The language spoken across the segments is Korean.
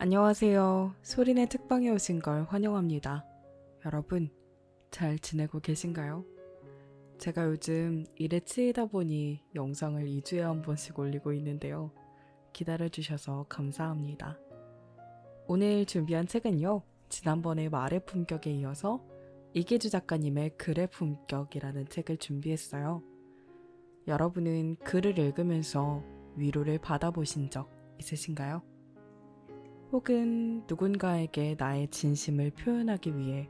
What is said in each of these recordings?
안녕하세요. 소리네 책방에 오신 걸 환영합니다. 여러분, 잘 지내고 계신가요? 제가 요즘 일에 치이다 보니 영상을 2주에 한 번씩 올리고 있는데요. 기다려주셔서 감사합니다. 오늘 준비한 책은요, 지난번에 말의 품격에 이어서 이계주 작가님의 글의 품격이라는 책을 준비했어요. 여러분은 글을 읽으면서 위로를 받아보신 적 있으신가요? 혹은 누군가에게 나의 진심을 표현하기 위해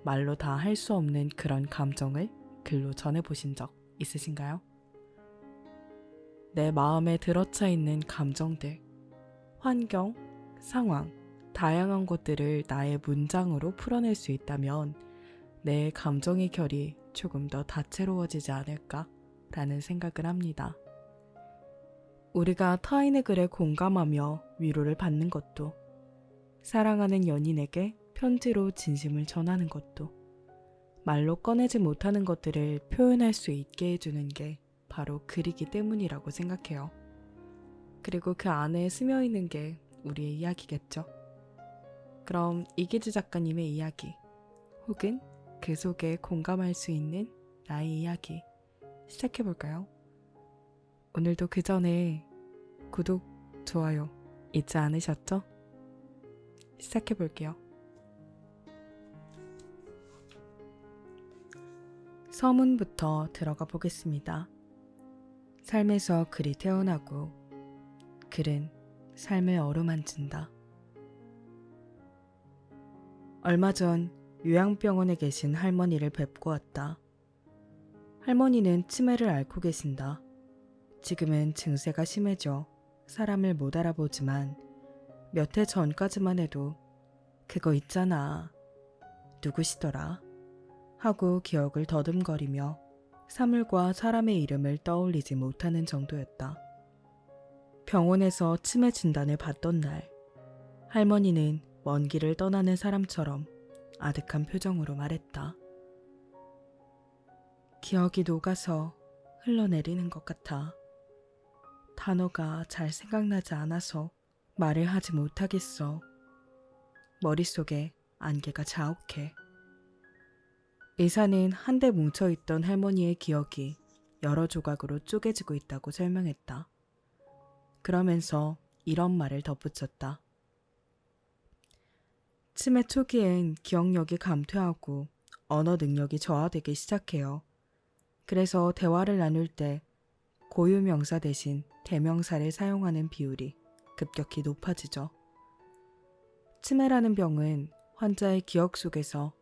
말로 다 할 수 없는 그런 감정을 글로 전해보신 적 있으신가요? 내 마음에 들어차 있는 감정들, 환경, 상황, 다양한 것들을 나의 문장으로 풀어낼 수 있다면 내 감정의 결이 조금 더 다채로워지지 않을까 라는 생각을 합니다. 우리가 타인의 글에 공감하며 위로를 받는 것도, 사랑하는 연인에게 편지로 진심을 전하는 것도, 말로 꺼내지 못하는 것들을 표현할 수 있게 해주는 게 바로 글이기 때문이라고 생각해요. 그리고 그 안에 스며 있는 게 우리의 이야기겠죠. 그럼 이기주 작가님의 이야기, 혹은 그 속에 공감할 수 있는 나의 이야기 시작해볼까요? 오늘도 그 전에 구독, 좋아요 잊지 않으셨죠? 시작해볼게요. 서문부터 들어가 보겠습니다. 삶에서 글이 태어나고 글은 삶을 어루만진다. 얼마 전 요양병원에 계신 할머니를 뵙고 왔다. 할머니는 치매를 앓고 계신다. 지금은 증세가 심해져 사람을 못 알아보지만 몇 해 전까지만 해도 그거 있잖아, 누구시더라? 하고 기억을 더듬거리며 사물과 사람의 이름을 떠올리지 못하는 정도였다. 병원에서 치매 진단을 받던 날, 할머니는 먼 길을 떠나는 사람처럼 아득한 표정으로 말했다. 기억이 녹아서 흘러내리는 것 같아. 단어가 잘 생각나지 않아서 말을 하지 못하겠어. 머릿속에 안개가 자욱해. 의사는 한데 뭉쳐있던 할머니의 기억이 여러 조각으로 쪼개지고 있다고 설명했다. 그러면서 이런 말을 덧붙였다. 치매 초기엔 기억력이 감퇴하고 언어 능력이 저하되기 시작해요. 그래서 대화를 나눌 때 고유명사 대신 대명사를 사용하는 비율이 급격히 높아지죠. 치매라는 병은 환자의 기억 속에서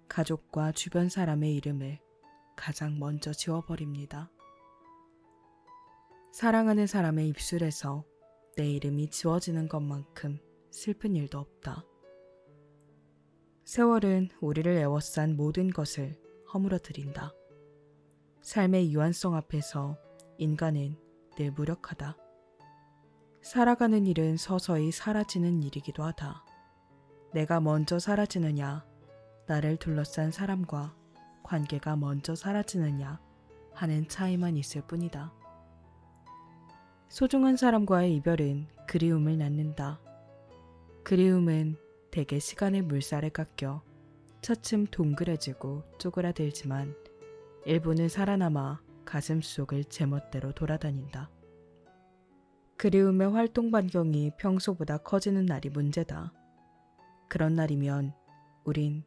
가족과 주변 사람의 이름을 가장 먼저 지워버립니다. 사랑하는 사람의 입술에서 내 이름이 지워지는 것만큼 슬픈 일도 없다. 세월은 우리를 애워싼 모든 것을 허물어뜨린다. 삶의 유한성 앞에서 인간은 늘 무력하다. 살아가는 일은 서서히 사라지는 일이기도 하다. 내가 먼저 사라지느냐, 나를 둘러싼 사람과 관계가 먼저 사라지느냐 하는 차이만 있을 뿐이다. 소중한 사람과의 이별은 그리움을 낳는다. 그리움은 대개 시간의 물살에 깎여 차츰 동그래지고 쪼그라들지만 일부는 살아남아 가슴 속을 제멋대로 돌아다닌다. 그리움의 활동 반경이 평소보다 커지는 날이 문제다. 그런 날이면 우린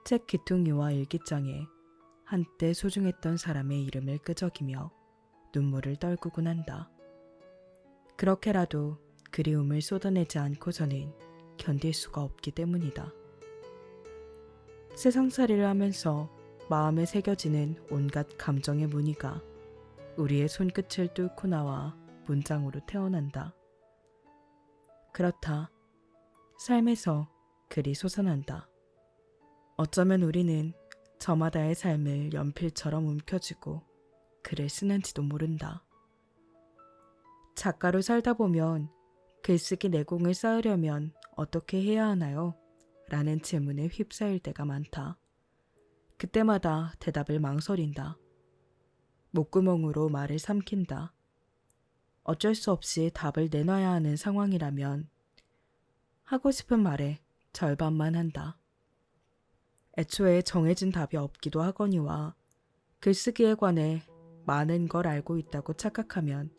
책 귀퉁이와 일기장에 한때 소중했던 사람의 이름을 끄적이며 눈물을 떨구곤 한다. 그렇게라도 그리움을 쏟아내지 않고서는 견딜 수가 없기 때문이다. 세상살이를 하면서 마음에 새겨지는 온갖 감정의 무늬가 우리의 손끝을 뚫고 나와 문장으로 태어난다. 그렇다. 삶에서 글이 솟아난다. 어쩌면 우리는 저마다의 삶을 연필처럼 움켜쥐고 글을 쓰는지도 모른다. 작가로 살다 보면 글쓰기 내공을 쌓으려면 어떻게 해야 하나요? 라는 질문에 휩싸일 때가 많다. 그때마다 대답을 망설인다. 목구멍으로 말을 삼킨다. 어쩔 수 없이 답을 내놔야 하는 상황이라면 하고 싶은 말에 절반만 한다. 애초에 정해진 답이 없기도 하거니와 글쓰기에 관해 많은 걸 알고 있다고 착각하면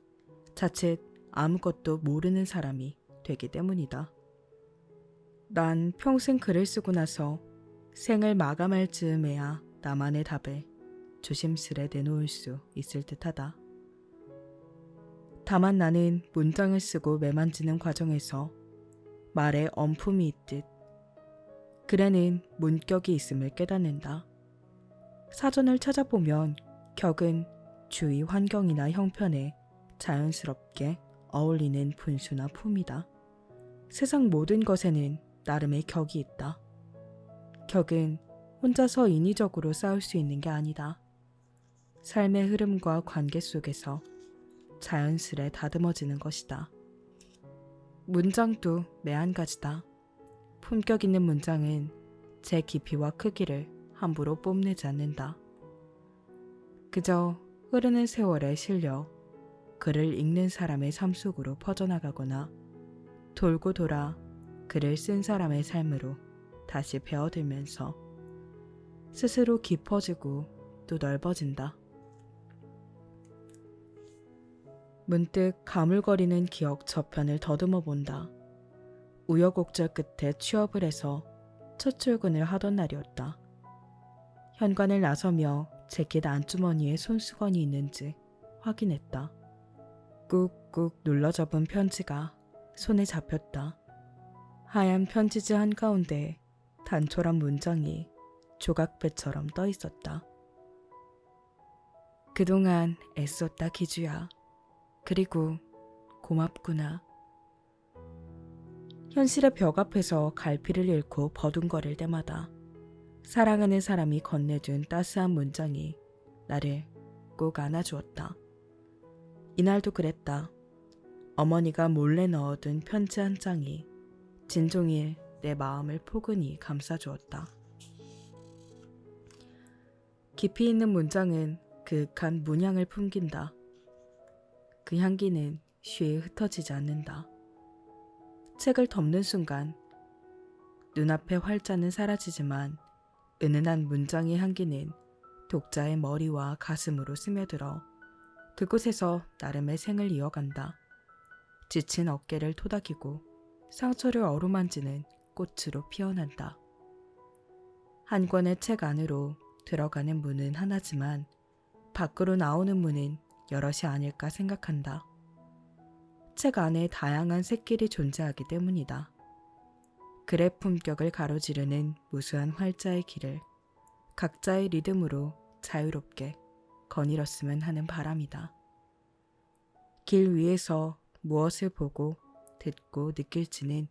자칫 아무것도 모르는 사람이 되기 때문이다. 난 평생 글을 쓰고 나서 생을 마감할 즈음에야 나만의 답을 조심스레 내놓을 수 있을 듯하다. 다만 나는 문장을 쓰고 매만지는 과정에서 말에 엄품이 있듯 글에는 문격이 있음을 깨닫는다. 사전을 찾아보면 격은 주위 환경이나 형편에 자연스럽게 어울리는 분수나 품이다. 세상 모든 것에는 나름의 격이 있다. 격은 혼자서 인위적으로 쌓을 수 있는 게 아니다. 삶의 흐름과 관계 속에서 자연스레 다듬어지는 것이다. 문장도 매한가지다. 품격 있는 문장은 제 깊이와 크기를 함부로 뽐내지 않는다. 그저 흐르는 세월에 실려 글을 읽는 사람의 삶 속으로 퍼져나가거나 돌고 돌아 글을 쓴 사람의 삶으로 다시 배어들면서 스스로 깊어지고 또 넓어진다. 문득 가물거리는 기억 저편을 더듬어 본다. 우여곡절 끝에 취업을 해서 첫 출근을 하던 날이었다. 현관을 나서며 재킷 안주머니에 손수건이 있는지 확인했다. 꾹꾹 눌러 접은 편지가 손에 잡혔다. 하얀 편지지 한가운데 단촐한 문장이 조각배처럼 떠 있었다. 그동안 애썼다 기주야. 그리고 고맙구나. 현실의 벽 앞에서 갈피를 잃고 버둥거릴 때마다 사랑하는 사람이 건네준 따스한 문장이 나를 꼭 안아주었다. 이날도 그랬다. 어머니가 몰래 넣어둔 편지 한 장이 진종일 내 마음을 포근히 감싸주었다. 깊이 있는 문장은 그윽한 문향을 풍긴다. 그 향기는 쉬이 흩어지지 않는다. 책을 덮는 순간 눈앞의 활자는 사라지지만 은은한 문장의 향기는 독자의 머리와 가슴으로 스며들어 그곳에서 나름의 생을 이어간다. 지친 어깨를 토닥이고 상처를 어루만지는 꽃으로 피어난다. 한 권의 책 안으로 들어가는 문은 하나지만 밖으로 나오는 문은 여럿이 아닐까 생각한다. 책 안에 다양한 샛길이 존재하기 때문이다. 글의 품격을 가로지르는 무수한 활자의 길을 각자의 리듬으로 자유롭게 거닐었으면 하는 바람이다. 길 위에서 무엇을 보고 듣고 느낄지는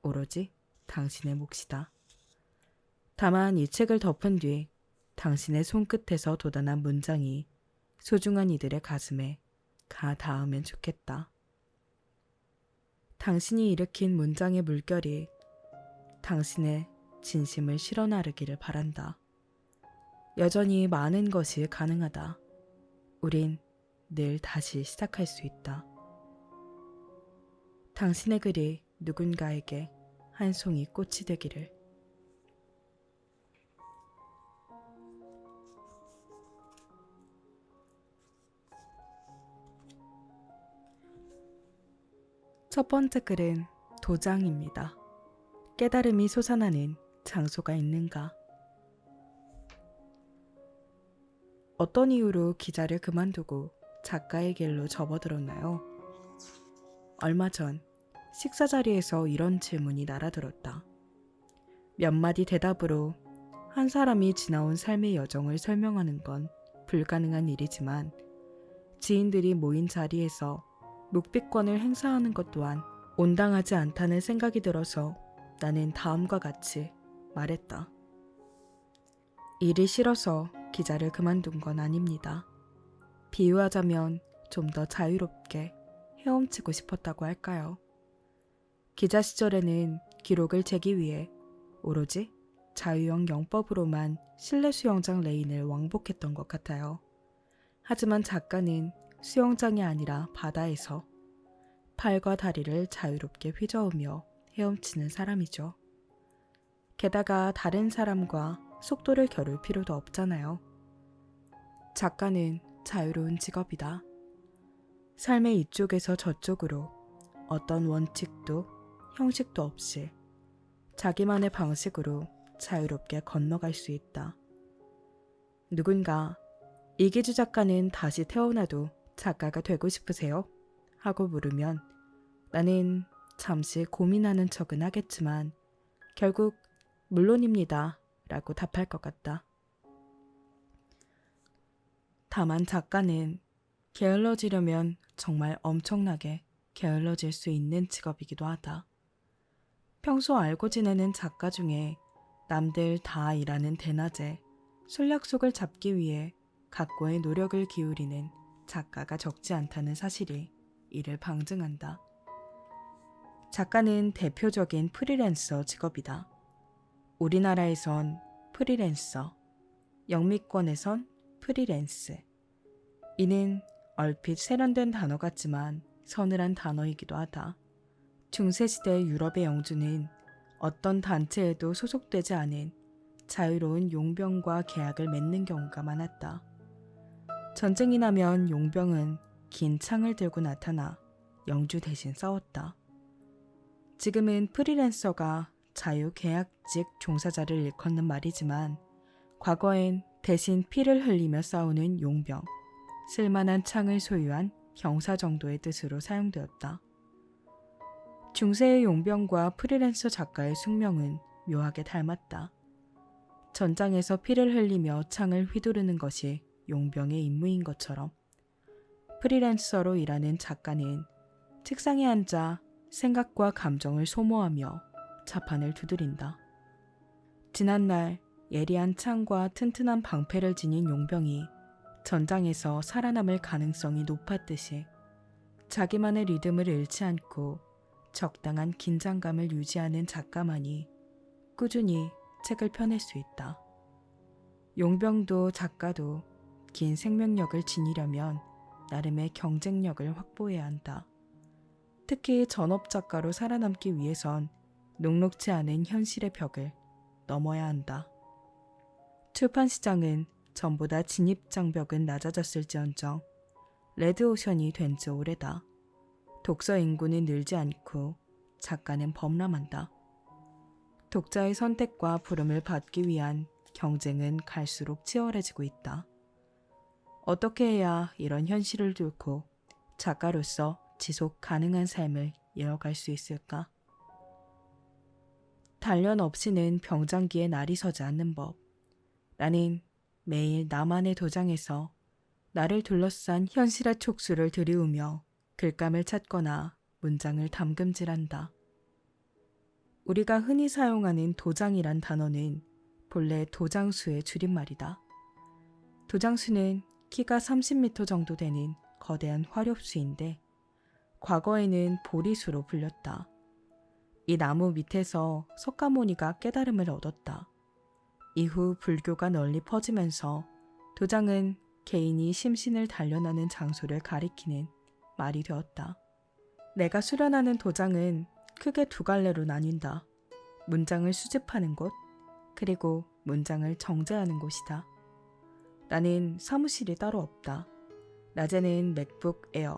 오로지 당신의 몫이다. 다만 이 책을 덮은 뒤 당신의 손끝에서 돋아난 문장이 소중한 이들의 가슴에 가 닿으면 좋겠다. 당신이 일으킨 문장의 물결이 당신의 진심을 실어 나르기를 바란다. 여전히 많은 것이 가능하다. 우린 늘 다시 시작할 수 있다. 당신의 글이 누군가에게 한 송이 꽃이 되기를. 첫 번째 글은 도장입니다. 깨달음이 솟아나는 장소가 있는가? 어떤 이유로 기자를 그만두고 작가의 길로 접어들었나요? 얼마 전 식사 자리에서 이런 질문이 날아들었다. 몇 마디 대답으로 한 사람이 지나온 삶의 여정을 설명하는 건 불가능한 일이지만 지인들이 모인 자리에서 묵비권을 행사하는 것 또한 온당하지 않다는 생각이 들어서 나는 다음과 같이 말했다. 일이 싫어서 기자를 그만둔 건 아닙니다. 비유하자면 좀 더 자유롭게 헤엄치고 싶었다고 할까요? 기자 시절에는 기록을 재기 위해 오로지 자유형 영법으로만 실내 수영장 레인을 왕복했던 것 같아요. 하지만 작가는 수영장이 아니라 바다에서 팔과 다리를 자유롭게 휘저으며 헤엄치는 사람이죠. 게다가 다른 사람과 속도를 겨룰 필요도 없잖아요. 작가는 자유로운 직업이다. 삶의 이쪽에서 저쪽으로 어떤 원칙도 형식도 없이 자기만의 방식으로 자유롭게 건너갈 수 있다. 누군가 이기주 작가는 다시 태어나도 작가가 되고 싶으세요? 하고 물으면 나는 잠시 고민하는 척은 하겠지만 결국 물론입니다 라고 답할 것 같다. 다만 작가는 게을러지려면 정말 엄청나게 게을러질 수 있는 직업이기도 하다. 평소 알고 지내는 작가 중에 남들 다 일하는 대낮에 술 약속을 잡기 위해 각고의 노력을 기울이는 작가가 적지 않다는 사실이 이를 방증한다. 작가는 대표적인 프리랜서 직업이다. 우리나라에선 프리랜서, 영미권에선 프리랜스. 이는 얼핏 세련된 단어 같지만 서늘한 단어이기도 하다. 중세시대 유럽의 영주는 어떤 단체에도 소속되지 않은 자유로운 용병과 계약을 맺는 경우가 많았다. 전쟁이 나면 용병은 긴 창을 들고 나타나 영주 대신 싸웠다. 지금은 프리랜서가 자유계약직 종사자를 일컫는 말이지만 과거엔 대신 피를 흘리며 싸우는 용병, 쓸만한 창을 소유한 형사 정도의 뜻으로 사용되었다. 중세의 용병과 프리랜서 작가의 숙명은 묘하게 닮았다. 전장에서 피를 흘리며 창을 휘두르는 것이 용병의 임무인 것처럼 프리랜서로 일하는 작가는 책상에 앉아 생각과 감정을 소모하며 자판을 두드린다. 지난날 예리한 창과 튼튼한 방패를 지닌 용병이 전장에서 살아남을 가능성이 높았듯이 자기만의 리듬을 잃지 않고 적당한 긴장감을 유지하는 작가만이 꾸준히 책을 펴낼 수 있다. 용병도 작가도 긴 생명력을 지니려면 나름의 경쟁력을 확보해야 한다. 특히 전업 작가로 살아남기 위해선 녹록지 않은 현실의 벽을 넘어야 한다. 출판 시장은 전보다 진입 장벽은 낮아졌을지언정 레드오션이 된 지 오래다. 독서 인구는 늘지 않고 작가는 범람한다. 독자의 선택과 부름을 받기 위한 경쟁은 갈수록 치열해지고 있다. 어떻게 해야 이런 현실을 뚫고 작가로서 지속 가능한 삶을 이어갈 수 있을까? 단련 없이는 병장기에 날이 서지 않는 법. 나는 매일 나만의 도장에서 나를 둘러싼 현실의 촉수를 들이우며 글감을 찾거나 문장을 담금질한다. 우리가 흔히 사용하는 도장이란 단어는 본래 도장수의 줄임말이다. 도장수는 키가 30m 정도 되는 거대한 화렵수인데 과거에는 보리수로 불렸다. 이 나무 밑에서 석가모니가 깨달음을 얻었다. 이후 불교가 널리 퍼지면서 도장은 개인이 심신을 단련하는 장소를 가리키는 말이 되었다. 내가 수련하는 도장은 크게 두 갈래로 나뉜다. 문장을 수집하는 곳, 그리고 문장을 정제하는 곳이다. 나는 사무실이 따로 없다. 낮에는 맥북 에어,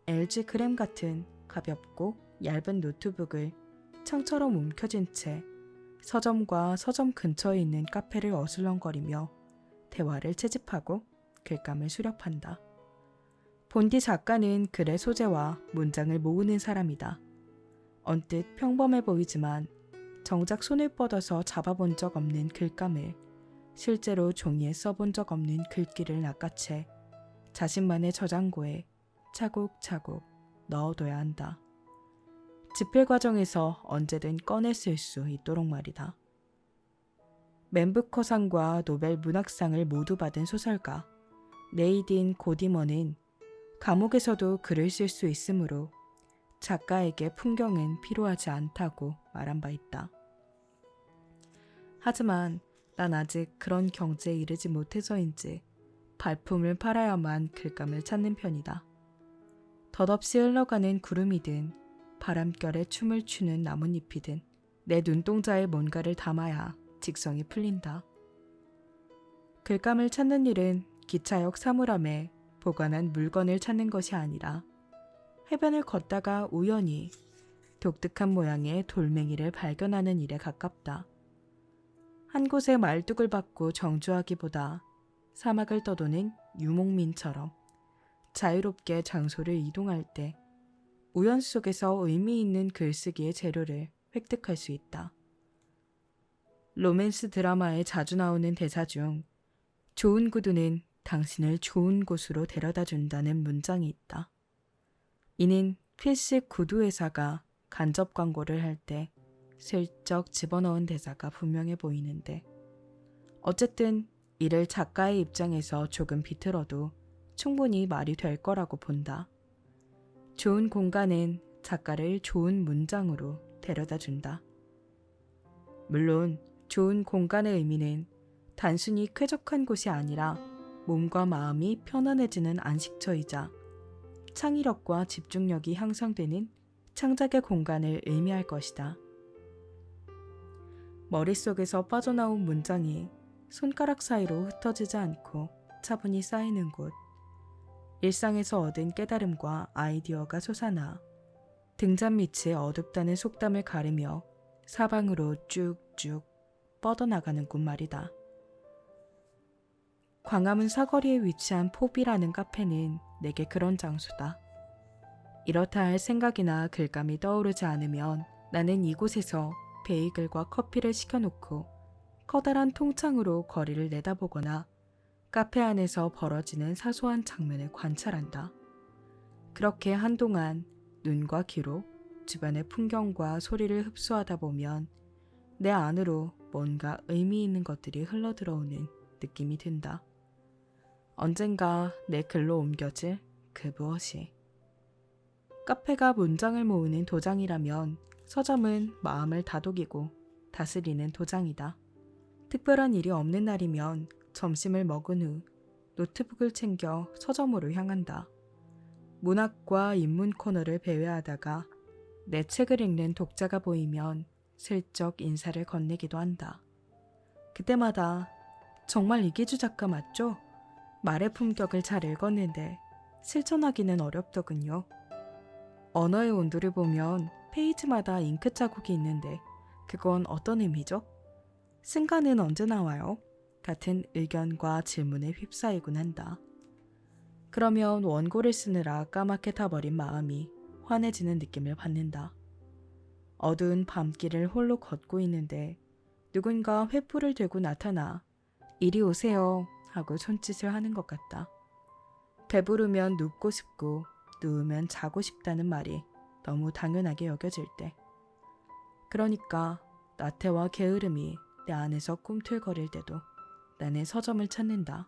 LG 그램 같은 가볍고 얇은 노트북을 창처럼 움켜쥔 채 서점과 서점 근처에 있는 카페를 어슬렁거리며 대화를 채집하고 글감을 수렵한다. 본디 작가는 글의 소재와 문장을 모으는 사람이다. 언뜻 평범해 보이지만 정작 손을 뻗어서 잡아본 적 없는 글감을 실제로 종이에 써본 적 없는 글귀를 낚아채 자신만의 저장고에 차곡차곡 넣어둬야 한다. 집필 과정에서 언제든 꺼내 쓸 수 있도록 말이다. 맨부커상과 노벨 문학상을 모두 받은 소설가 네이딘 고디머는 감옥에서도 글을 쓸 수 있으므로 작가에게 풍경은 필요하지 않다고 말한 바 있다. 하지만 난 아직 그런 경지에 이르지 못해서인지 발품을 팔아야만 글감을 찾는 편이다. 덧없이 흘러가는 구름이든 바람결에 춤을 추는 나뭇잎이든 내 눈동자에 뭔가를 담아야 직성이 풀린다. 글감을 찾는 일은 기차역 사물함에 보관한 물건을 찾는 것이 아니라 해변을 걷다가 우연히 독특한 모양의 돌멩이를 발견하는 일에 가깝다. 한 곳에 말뚝을 박고 정주하기보다 사막을 떠도는 유목민처럼 자유롭게 장소를 이동할 때 우연 속에서 의미 있는 글쓰기의 재료를 획득할 수 있다. 로맨스 드라마에 자주 나오는 대사 중 좋은 구두는 당신을 좋은 곳으로 데려다 준다는 문장이 있다. 이는 필식 구두 회사가 간접 광고를 할 때 슬쩍 집어넣은 대사가 분명해 보이는데 어쨌든 이를 작가의 입장에서 조금 비틀어도 충분히 말이 될 거라고 본다. 좋은 공간은 작가를 좋은 문장으로 데려다 준다. 물론 좋은 공간의 의미는 단순히 쾌적한 곳이 아니라 몸과 마음이 편안해지는 안식처이자 창의력과 집중력이 향상되는 창작의 공간을 의미할 것이다. 머릿속에서 빠져나온 문장이 손가락 사이로 흩어지지 않고 차분히 쌓이는 곳, 일상에서 얻은 깨달음과 아이디어가 솟아나 등잔 밑이 어둡다는 속담을 가르며 사방으로 쭉쭉 뻗어나가는 곳 말이다. 광화문 사거리에 위치한 포비라는 카페는 내게 그런 장소다. 이렇다 할 생각이나 글감이 떠오르지 않으면 나는 이곳에서 베이글과 커피를 시켜놓고 커다란 통창으로 거리를 내다보거나 카페 안에서 벌어지는 사소한 장면을 관찰한다. 그렇게 한동안 눈과 귀로 주변의 풍경과 소리를 흡수하다 보면 내 안으로 뭔가 의미 있는 것들이 흘러들어오는 느낌이 든다. 언젠가 내 글로 옮겨질 그 무엇이. 카페가 문장을 모으는 도장이라면 서점은 마음을 다독이고 다스리는 도장이다. 특별한 일이 없는 날이면 점심을 먹은 후 노트북을 챙겨 서점으로 향한다. 문학과 인문 코너를 배회하다가 내 책을 읽는 독자가 보이면 슬쩍 인사를 건네기도 한다. 그때마다 정말 이기주 작가 맞죠? 말의 품격을 잘 읽었는데 실천하기는 어렵더군요. 언어의 온도를 보면 페이지마다 잉크 자국이 있는데 그건 어떤 의미죠? 승가는 언제 나와요? 같은 의견과 질문에 휩싸이곤 한다. 그러면 원고를 쓰느라 까맣게 타버린 마음이 환해지는 느낌을 받는다. 어두운 밤길을 홀로 걷고 있는데 누군가 횃불을 들고 나타나 이리 오세요 하고 손짓을 하는 것 같다. 배부르면 눕고 싶고 누우면 자고 싶다는 말이 너무 당연하게 여겨질 때. 그러니까 나태와 게으름이 내 안에서 꿈틀거릴 때도 나는 서점을 찾는다.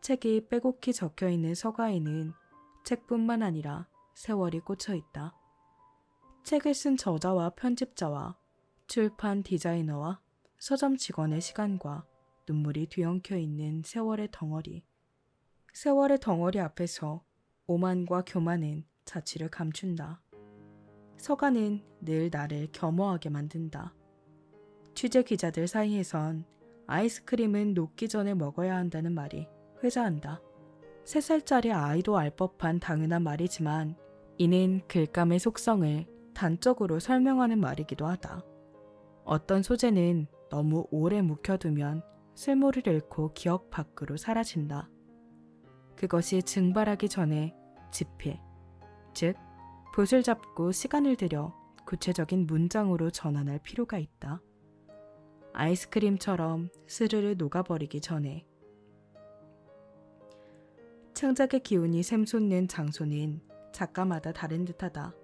책이 빼곡히 적혀있는 서가에는 책뿐만 아니라 세월이 꽂혀있다. 책을 쓴 저자와 편집자와 출판 디자이너와 서점 직원의 시간과 눈물이 뒤엉켜 있는 세월의 덩어리. 세월의 덩어리 앞에서 오만과 교만은 자취를 감춘다. 서가는 늘 나를 겸허하게 만든다. 취재 기자들 사이에선 아이스크림은 녹기 전에 먹어야 한다는 말이 회자한다. 3살짜리 아이도 알 법한 당연한 말이지만 이는 글감의 속성을 단적으로 설명하는 말이기도 하다. 어떤 소재는 너무 오래 묵혀두면 쓸모를 잃고 기억 밖으로 사라진다. 그것이 증발하기 전에 집필, 즉 붓을 잡고 시간을 들여 구체적인 문장으로 전환할 필요가 있다. 아이스크림처럼 스르르 녹아버리기 전에. 창작의 기운이 샘솟는 장소는 작가마다 다른 듯하다.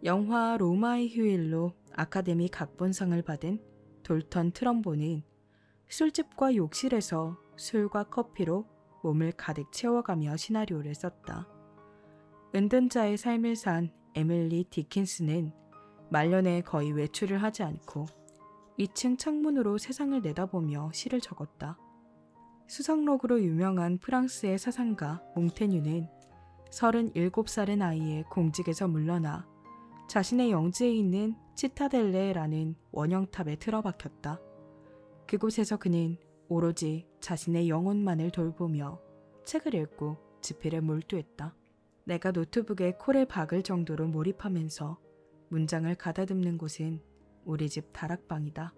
영화 로마의 휴일로 아카데미 각본상을 받은 돌턴 트럼보는 술집과 욕실에서 술과 커피로 몸을 가득 채워가며 시나리오를 썼다. 은둔자의 삶을 산 에밀리 디킨스는 말년에 거의 외출을 하지 않고 2층 창문으로 세상을 내다보며 시를 적었다. 수상록으로 유명한 프랑스의 사상가 몽테뉴는 37살의 나이에 공직에서 물러나 자신의 영지에 있는 치타델레라는 원형탑에 틀어박혔다. 그곳에서 그는 오로지 자신의 영혼만을 돌보며 책을 읽고 지필에 몰두했다. 내가 노트북에 코를 박을 정도로 몰입하면서 문장을 가다듬는 곳은 우리 집 다락방이다.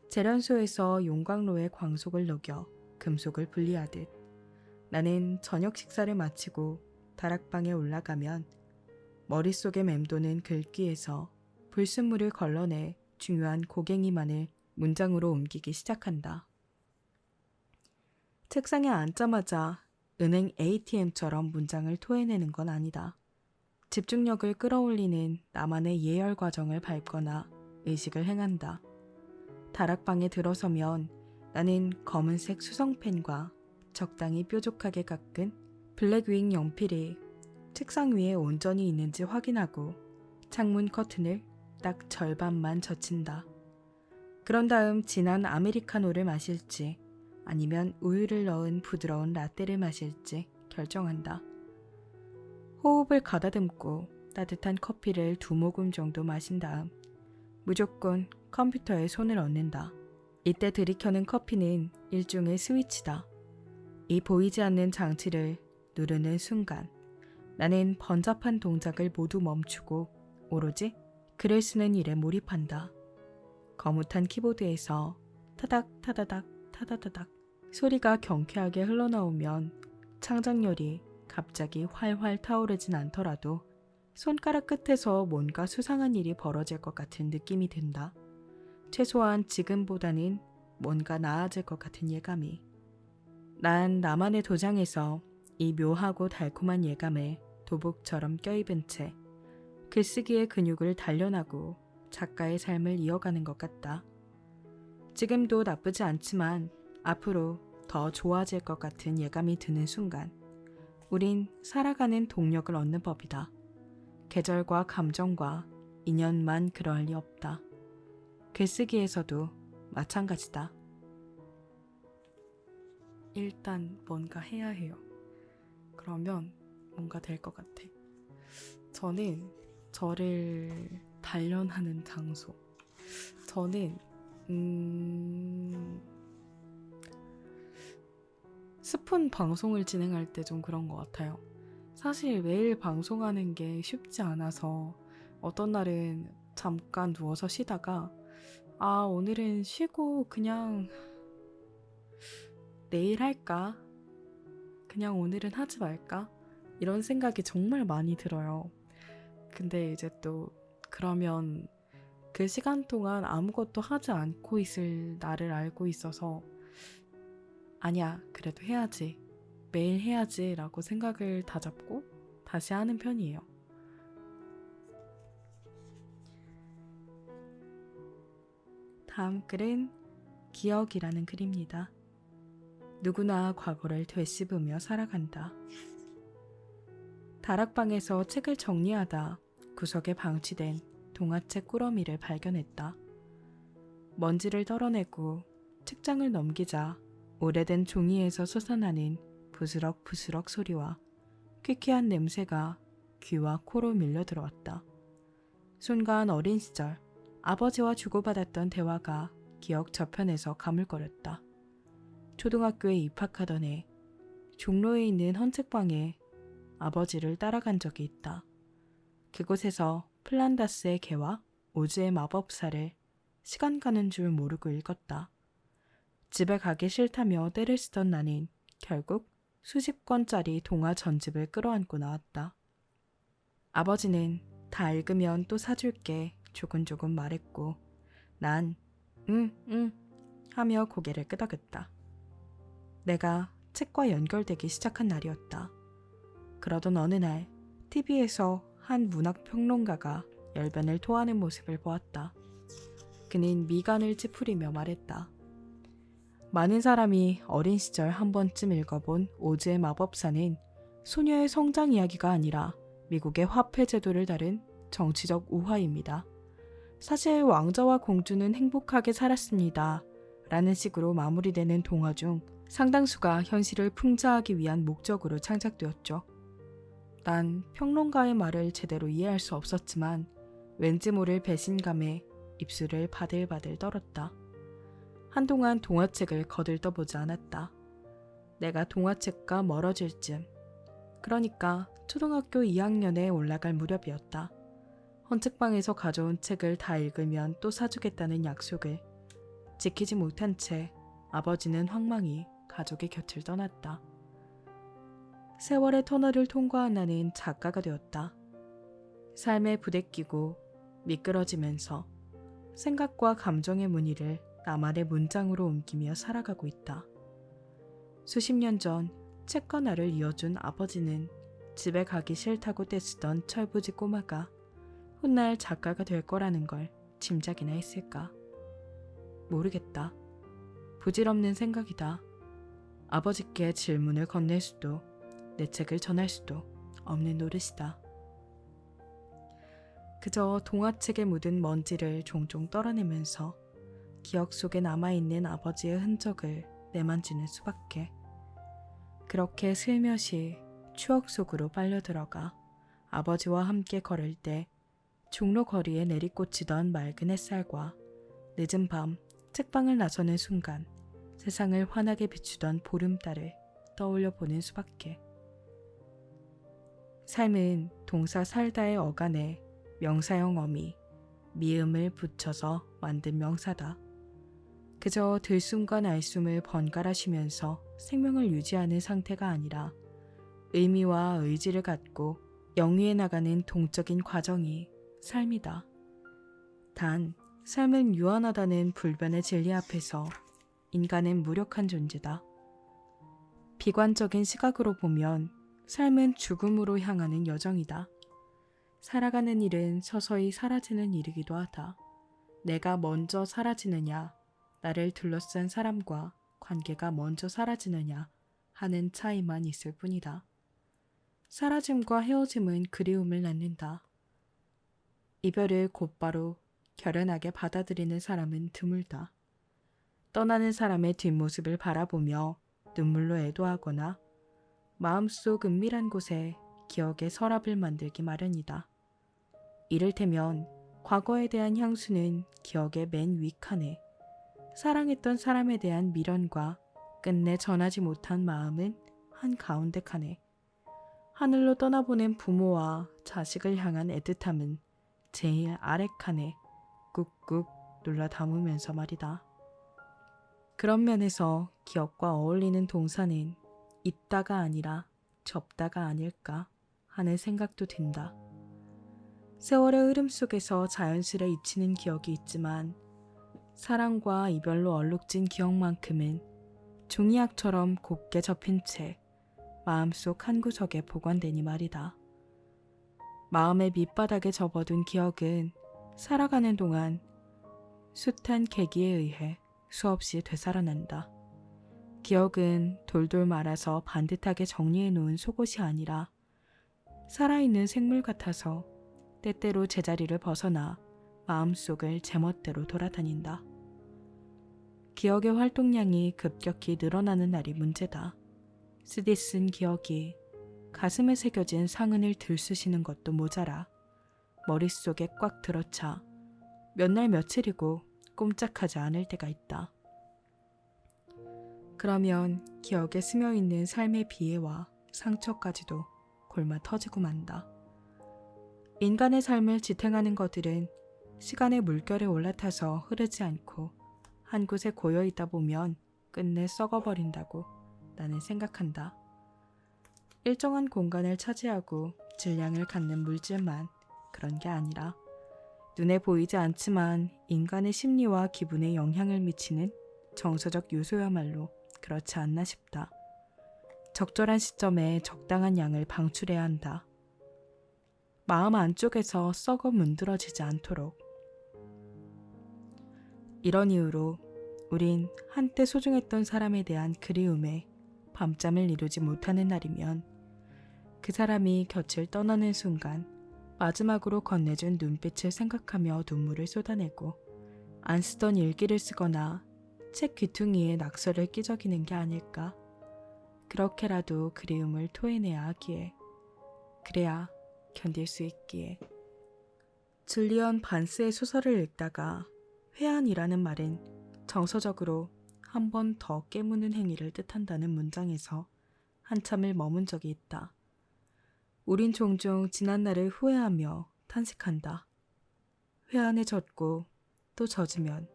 재련소에서 용광로에 광속을 녹여 금속을 분리하듯 나는 저녁 식사를 마치고 다락방에 올라가면 머릿속에 맴도는 글귀에서 불순물을 걸러내 중요한 고갱이만을 문장으로 옮기기 시작한다. 책상에 앉자마자 은행 ATM처럼 문장을 토해내는 건 아니다. 집중력을 끌어올리는 나만의 예열 과정을 밟거나 의식을 행한다. 다락방에 들어서면 나는 검은색 수성펜과 적당히 뾰족하게 깎은 블랙윙 연필이 책상 위에 온전히 있는지 확인하고 창문 커튼을 딱 절반만 젖힌다. 그런 다음 진한 아메리카노를 마실지 아니면 우유를 넣은 부드러운 라떼를 마실지 결정한다. 호흡을 가다듬고 따뜻한 커피를 2모금 정도 마신 다음 무조건 컴퓨터에 손을 얹는다. 이때 들이켜는 커피는 일종의 스위치다. 이 보이지 않는 장치를 누르는 순간 나는 번잡한 동작을 모두 멈추고 오로지 글을 쓰는 일에 몰입한다. 거뭇한 키보드에서 타닥 타다닥 타다다닥 소리가 경쾌하게 흘러나오면 창작열이 갑자기 활활 타오르진 않더라도 손가락 끝에서 뭔가 수상한 일이 벌어질 것 같은 느낌이 든다. 최소한 지금보다는 뭔가 나아질 것 같은 예감이. 난 나만의 도장에서 이 묘하고 달콤한 예감에 도복처럼 껴입은 채 글쓰기의 근육을 단련하고 작가의 삶을 이어가는 것 같다. 지금도 나쁘지 않지만 앞으로 더 좋아질 것 같은 예감이 드는 순간 우린 살아가는 동력을 얻는 법이다. 계절과 감정과 인연만 그러할 리 없다. 글쓰기에서도 마찬가지다. 일단 뭔가 해야 해요. 그러면 뭔가 될 것 같아. 저는 저를 단련하는 장소. 저는 스푼 방송을 진행할 때 좀 그런 것 같아요. 사실 매일 방송하는 게 쉽지 않아서 어떤 날은 잠깐 누워서 쉬다가 오늘은 쉬고 그냥 내일 할까? 그냥 오늘은 하지 말까? 이런 생각이 정말 많이 들어요. 근데 이제 또 그러면 그 시간 동안 아무것도 하지 않고 있을 나를 알고 있어서 아니야, 그래도 해야지. 매일 해야지 라고 생각을 다잡고 다시 하는 편이에요. 다음 글은 기억이라는 글입니다. 누구나 과거를 되씹으며 살아간다. 다락방에서 책을 정리하다 구석에 방치된 동화책 꾸러미를 발견했다. 먼지를 덜어내고 책장을 넘기자 오래된 종이에서 솟아나는 부스럭부스럭 소리와 퀴퀴한 냄새가 귀와 코로 밀려 들어왔다. 순간 어린 시절 아버지와 주고받았던 대화가 기억 저편에서 가물거렸다. 초등학교에 입학하던 해 종로에 있는 헌책방에 아버지를 따라간 적이 있다. 그곳에서 플란다스의 개와 오즈의 마법사를 시간 가는 줄 모르고 읽었다. 집에 가기 싫다며 떼를 쓰던 나는 결국 수십 권짜리 동화 전집을 끌어안고 나왔다. 아버지는 다 읽으면 또 사줄게 조근조근 말했고 난 응 하며 고개를 끄덕였다. 내가 책과 연결되기 시작한 날이었다. 그러던 어느 날 TV에서 한 문학평론가가 열변을 토하는 모습을 보았다. 그는 미간을 찌푸리며 말했다. 많은 사람이 어린 시절 한 번쯤 읽어본 오즈의 마법사는 소녀의 성장 이야기가 아니라 미국의 화폐 제도를 다룬 정치적 우화입니다. 사실 왕자와 공주는 행복하게 살았습니다. 라는 식으로 마무리되는 동화 중 상당수가 현실을 풍자하기 위한 목적으로 창작되었죠. 난 평론가의 말을 제대로 이해할 수 없었지만 왠지 모를 배신감에 입술을 바들바들 떨었다. 한동안 동화책을 거들떠보지 않았다. 내가 동화책과 멀어질 쯤, 그러니까 초등학교 2학년에 올라갈 무렵이었다. 헌책방에서 가져온 책을 다 읽으면 또 사주겠다는 약속을 지키지 못한 채 아버지는 황망히 가족의 곁을 떠났다. 세월의 터널을 통과한 나는 작가가 되었다. 삶에 부대끼고 미끄러지면서 생각과 감정의 무늬를 나만의 문장으로 옮기며 살아가고 있다. 수십 년 전 책과 나를 이어준 아버지는 집에 가기 싫다고 떼쓰던 철부지 꼬마가 훗날 작가가 될 거라는 걸 짐작이나 했을까? 모르겠다. 부질없는 생각이다. 아버지께 질문을 건넬 수도 내 책을 전할 수도 없는 노릇이다. 그저 동화책에 묻은 먼지를 종종 떨어내면서 기억 속에 남아있는 아버지의 흔적을 내만지는 수밖에. 그렇게 슬며시 추억 속으로 빨려들어가 아버지와 함께 걸을 때 종로 거리에 내리꽂히던 맑은 햇살과 늦은 밤 책방을 나서는 순간 세상을 환하게 비추던 보름달을 떠올려 보는 수밖에. 삶은 동사 살다의 어간에 명사형 어미, 미음을 붙여서 만든 명사다. 그저 들숨과 날숨을 번갈아 쉬면서 생명을 유지하는 상태가 아니라 의미와 의지를 갖고 영위해 나가는 동적인 과정이 삶이다. 단, 삶은 유한하다는 불변의 진리 앞에서 인간은 무력한 존재다. 비관적인 시각으로 보면 삶은 죽음으로 향하는 여정이다. 살아가는 일은 서서히 사라지는 일이기도 하다. 내가 먼저 사라지느냐, 나를 둘러싼 사람과 관계가 먼저 사라지느냐 하는 차이만 있을 뿐이다. 사라짐과 헤어짐은 그리움을 낳는다. 이별을 곧바로 결연하게 받아들이는 사람은 드물다. 떠나는 사람의 뒷모습을 바라보며 눈물로 애도하거나 마음속 은밀한 곳에 기억의 서랍을 만들기 마련이다. 이를테면 과거에 대한 향수는 기억의 맨 윗칸에, 사랑했던 사람에 대한 미련과 끝내 전하지 못한 마음은 한가운데 칸에, 하늘로 떠나보낸 부모와 자식을 향한 애틋함은 제일 아래 칸에 꾹꾹 눌러 담으면서 말이다. 그런 면에서 기억과 어울리는 동사는 있다가 아니라 접다가 아닐까 하는 생각도 든다. 세월의 흐름 속에서 자연스레 잊히는 기억이 있지만 사랑과 이별로 얼룩진 기억만큼은 종이약처럼 곱게 접힌 채 마음속 한 구석에 보관되니 말이다. 마음의 밑바닥에 접어둔 기억은 살아가는 동안 숱한 계기에 의해 수없이 되살아난다. 기억은 돌돌 말아서 반듯하게 정리해 놓은 속옷이 아니라 살아있는 생물 같아서 때때로 제자리를 벗어나 마음속을 제멋대로 돌아다닌다. 기억의 활동량이 급격히 늘어나는 날이 문제다. 쓰디 쓴 기억이 가슴에 새겨진 상흔을 들쑤시는 것도 모자라 머릿속에 꽉 들어차 몇 날 며칠이고 꼼짝하지 않을 때가 있다. 그러면 기억에 스며있는 삶의 비애와 상처까지도 골마 터지고 만다. 인간의 삶을 지탱하는 것들은 시간의 물결에 올라타서 흐르지 않고 한 곳에 고여있다 보면 끝내 썩어버린다고 나는 생각한다. 일정한 공간을 차지하고 질량을 갖는 물질만 그런 게 아니라 눈에 보이지 않지만 인간의 심리와 기분에 영향을 미치는 정서적 요소야말로 그렇지 않나 싶다. 적절한 시점에 적당한 양을 방출해야 한다. 마음 안쪽에서 썩어 문드러지지 않도록. 이런 이유로 우린 한때 소중했던 사람에 대한 그리움에 밤잠을 이루지 못하는 날이면 그 사람이 곁을 떠나는 순간 마지막으로 건네준 눈빛을 생각하며 눈물을 쏟아내고 안 쓰던 일기를 쓰거나 책 귀퉁이에 낙서를 끼적이는 게 아닐까. 그렇게라도 그리움을 토해내야 하기에 그래야 견딜 수 있기에. 줄리언 반스의 소설을 읽다가 회한이라는 말은 정서적으로 한 번 더 깨무는 행위를 뜻한다는 문장에서 한참을 머문 적이 있다. 우린 종종 지난날을 후회하며 탄식한다. 회한에 젖고 또 젖으면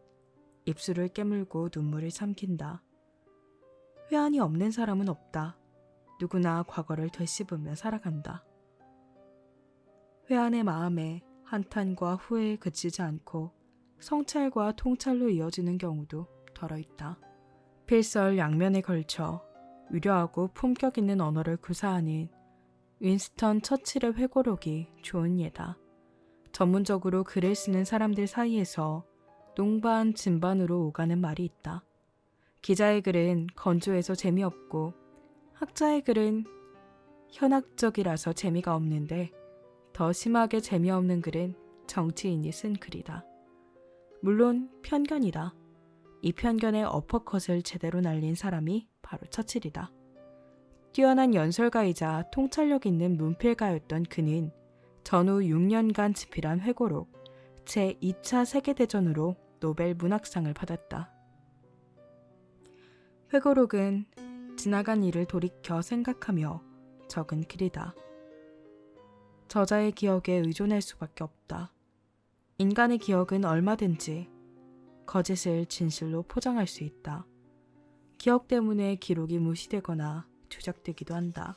입술을 깨물고 눈물을 삼킨다. 회한이 없는 사람은 없다. 누구나 과거를 되씹으며 살아간다. 회한의 마음에 한탄과 후회에 그치지 않고 성찰과 통찰로 이어지는 경우도 덜어 있다. 필설양면에 걸쳐 위려하고 품격 있는 언어를 구사하는 윈스턴 처칠의 회고록이 좋은 예다. 전문적으로 글을 쓰는 사람들 사이에서 농반 진반으로 오가는 말이 있다. 기자의 글은 건조해서 재미없고 학자의 글은 현학적이라서 재미가 없는데 더 심하게 재미없는 글은 정치인이 쓴 글이다. 물론 편견이다. 이 편견의 어퍼컷을 제대로 날린 사람이 바로 처칠이다. 뛰어난 연설가이자 통찰력 있는 문필가였던 그는 전후 6년간 집필한 회고록 제2차 세계대전으로 노벨 문학상을 받았다. 회고록은 지나간 일을 돌이켜 생각하며 적은 글이다. 저자의 기억에 의존할 수밖에 없다. 인간의 기억은 얼마든지 거짓을 진실로 포장할 수 있다. 기억 때문에 기록이 무시되거나 조작되기도 한다.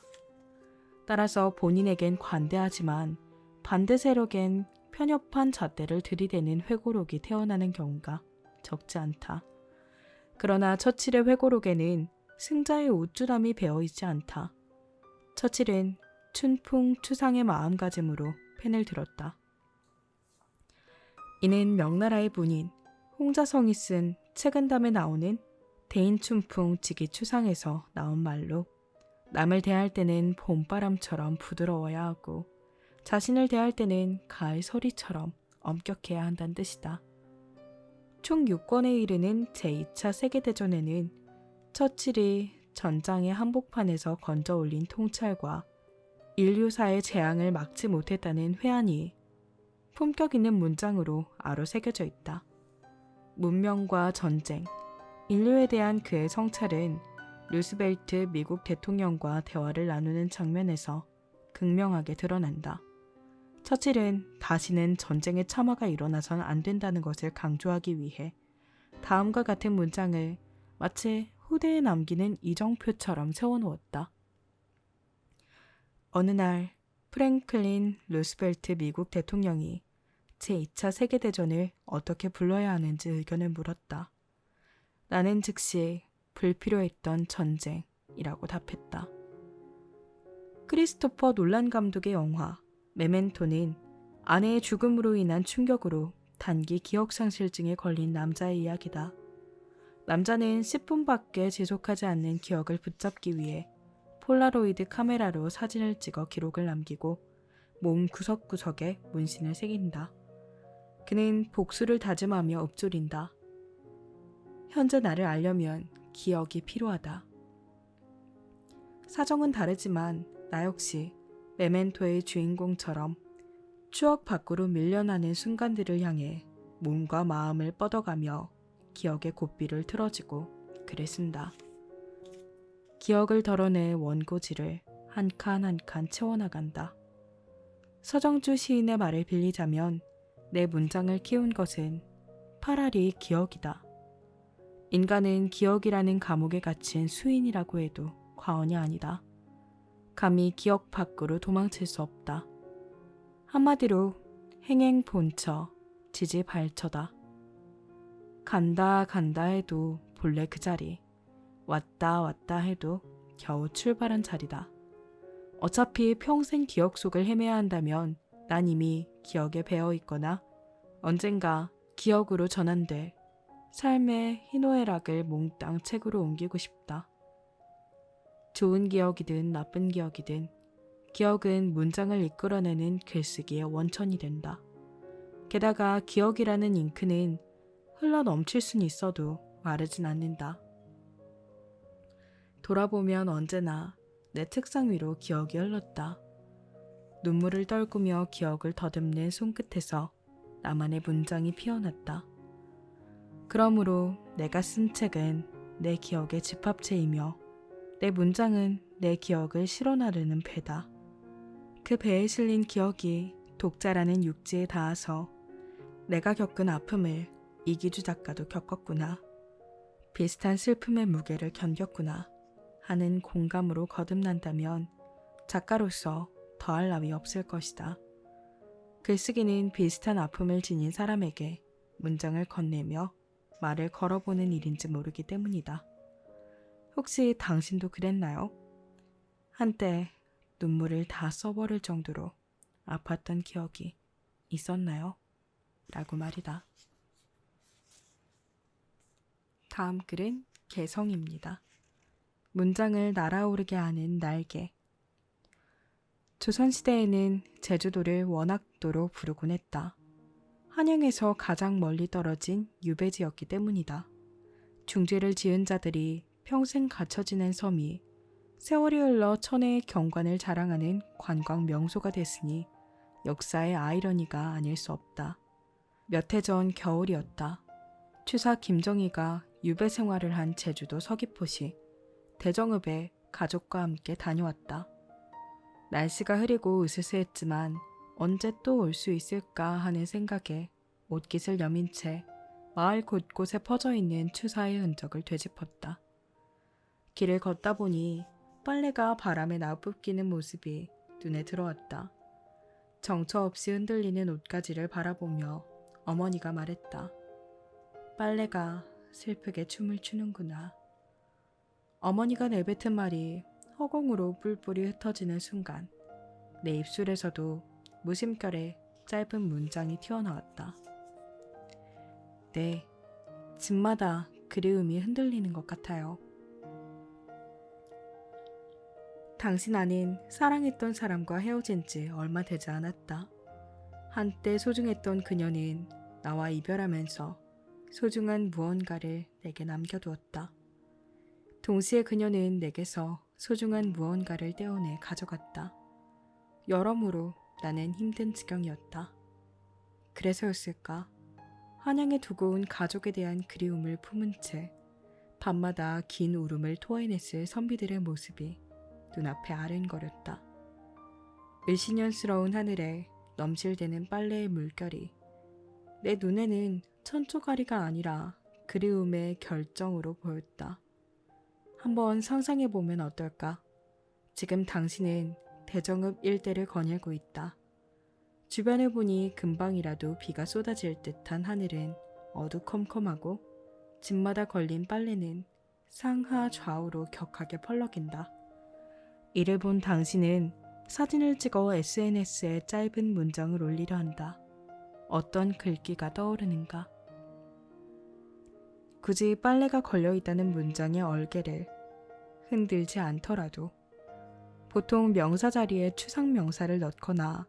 따라서 본인에겐 관대하지만 반대 세력엔 편협한 잣대를 들이대는 회고록이 태어나는 경우가 적지 않다. 그러나 처칠의 회고록에는 승자의 우쭐함이 배어있지 않다. 처칠은 춘풍추상의 마음가짐으로 펜을 들었다. 이는 명나라의 문인 홍자성이 쓴 책은담에 나오는 대인춘풍 지기추상에서 나온 말로 남을 대할 때는 봄바람처럼 부드러워야 하고 자신을 대할 때는 가을 서리처럼 엄격해야 한다는 뜻이다. 총 6권에 이르는 제2차 세계대전에는 처칠이 전장의 한복판에서 건져 올린 통찰과 인류사의 재앙을 막지 못했다는 회한이 품격 있는 문장으로 아로 새겨져 있다. 문명과 전쟁, 인류에 대한 그의 성찰은 루스벨트 미국 대통령과 대화를 나누는 장면에서 극명하게 드러난다. 처칠은 다시는 전쟁의 참화가 일어나선 안 된다는 것을 강조하기 위해 다음과 같은 문장을 마치 후대에 남기는 이정표처럼 세워놓았다. 어느 날 프랭클린 루스벨트 미국 대통령이 제2차 세계대전을 어떻게 불러야 하는지 의견을 물었다. 나는 즉시 불필요했던 전쟁이라고 답했다. 크리스토퍼 놀란 감독의 영화 메멘토는 아내의 죽음으로 인한 충격으로 단기 기억상실증에 걸린 남자의 이야기다. 남자는 10분밖에 지속하지 않는 기억을 붙잡기 위해 폴라로이드 카메라로 사진을 찍어 기록을 남기고 몸 구석구석에 문신을 새긴다. 그는 복수를 다짐하며 읊조린다. 현재 나를 알려면 기억이 필요하다. 사정은 다르지만 나 역시 메멘토의 주인공처럼 추억 밖으로 밀려나는 순간들을 향해 몸과 마음을 뻗어가며 기억의 고삐를 틀어지고 글을 쓴다. 기억을 덜어내 원고지를 한 칸 한 칸 채워나간다. 서정주 시인의 말을 빌리자면 내 문장을 키운 것은 파라리 기억이다. 인간은 기억이라는 감옥에 갇힌 수인이라고 해도 과언이 아니다. 감히 기억 밖으로 도망칠 수 없다. 한마디로 행행본처, 지지발처다. 간다 간다 해도 본래 그 자리, 왔다 왔다 해도 겨우 출발한 자리다. 어차피 평생 기억 속을 헤매야 한다면 난 이미 기억에 배어 있거나 언젠가 기억으로 전환될 삶의 희노애락을 몽땅 책으로 옮기고 싶다. 좋은 기억이든 나쁜 기억이든 기억은 문장을 이끌어내는 글쓰기의 원천이 된다. 게다가 기억이라는 잉크는 흘러 넘칠 순 있어도 마르진 않는다. 돌아보면 언제나 내 책상 위로 기억이 흘렀다. 눈물을 떨구며 기억을 더듬는 손끝에서 나만의 문장이 피어났다. 그러므로 내가 쓴 책은 내 기억의 집합체이며 내 문장은 내 기억을 실어나르는 배다. 그 배에 실린 기억이 독자라는 육지에 닿아서 내가 겪은 아픔을 이기주 작가도 겪었구나. 비슷한 슬픔의 무게를 견뎠구나 하는 공감으로 거듭난다면 작가로서 더할 나위 없을 것이다. 글쓰기는 비슷한 아픔을 지닌 사람에게 문장을 건네며 말을 걸어보는 일인지 모르기 때문이다. 혹시 당신도 그랬나요? 한때 눈물을 다 써버릴 정도로 아팠던 기억이 있었나요? 라고 말이다. 다음 글은 개성입니다. 문장을 날아오르게 하는 날개. 조선시대에는 제주도를 원악도로 부르곤 했다. 한양에서 가장 멀리 떨어진 유배지였기 때문이다. 중죄를 지은 자들이 평생 갇혀 지낸 섬이 세월이 흘러 천혜의 경관을 자랑하는 관광 명소가 됐으니 역사의 아이러니가 아닐 수 없다. 몇 해 전 겨울이었다. 추사 김정희가 유배 생활을 한 제주도 서귀포시 대정읍에 가족과 함께 다녀왔다. 날씨가 흐리고 으스스했지만 언제 또 올 수 있을까 하는 생각에 옷깃을 여민 채 마을 곳곳에 퍼져있는 추사의 흔적을 되짚었다. 길을 걷다 보니 빨래가 바람에 나부끼는 모습이 눈에 들어왔다. 정처 없이 흔들리는 옷가지를 바라보며 어머니가 말했다. 빨래가 슬프게 춤을 추는구나. 어머니가 내뱉은 말이 허공으로 뿔뿔이 흩어지는 순간 내 입술에서도 무심결에 짧은 문장이 튀어나왔다. 네, 집마다 그리움이 흔들리는 것 같아요. 당신 아닌 사랑했던 사람과 헤어진 지 얼마 되지 않았다. 한때 소중했던 그녀는 나와 이별하면서 소중한 무언가를 내게 남겨두었다. 동시에 그녀는 내게서 소중한 무언가를 떼어내 가져갔다. 여러모로 나는 힘든 지경이었다. 그래서였을까? 한양에 두고 온 가족에 대한 그리움을 품은 채 밤마다 긴 울음을 토해냈을 선비들의 모습이 눈앞에 아른거렸다. 을씨년스러운 하늘에 넘실대는 빨래의 물결이 내 눈에는 천조가리가 아니라 그리움의 결정으로 보였다. 한번 상상해보면 어떨까? 지금 당신은 대정읍 일대를 거닐고 있다. 주변을 보니 금방이라도 비가 쏟아질 듯한 하늘은 어두컴컴하고 집마다 걸린 빨래는 상하 좌우로 격하게 펄럭인다. 이를 본 당신은 사진을 찍어 SNS에 짧은 문장을 올리려 한다. 어떤 글귀가 떠오르는가? 굳이 빨래가 걸려있다는 문장의 얼개를 흔들지 않더라도 보통 명사 자리에 추상 명사를 넣거나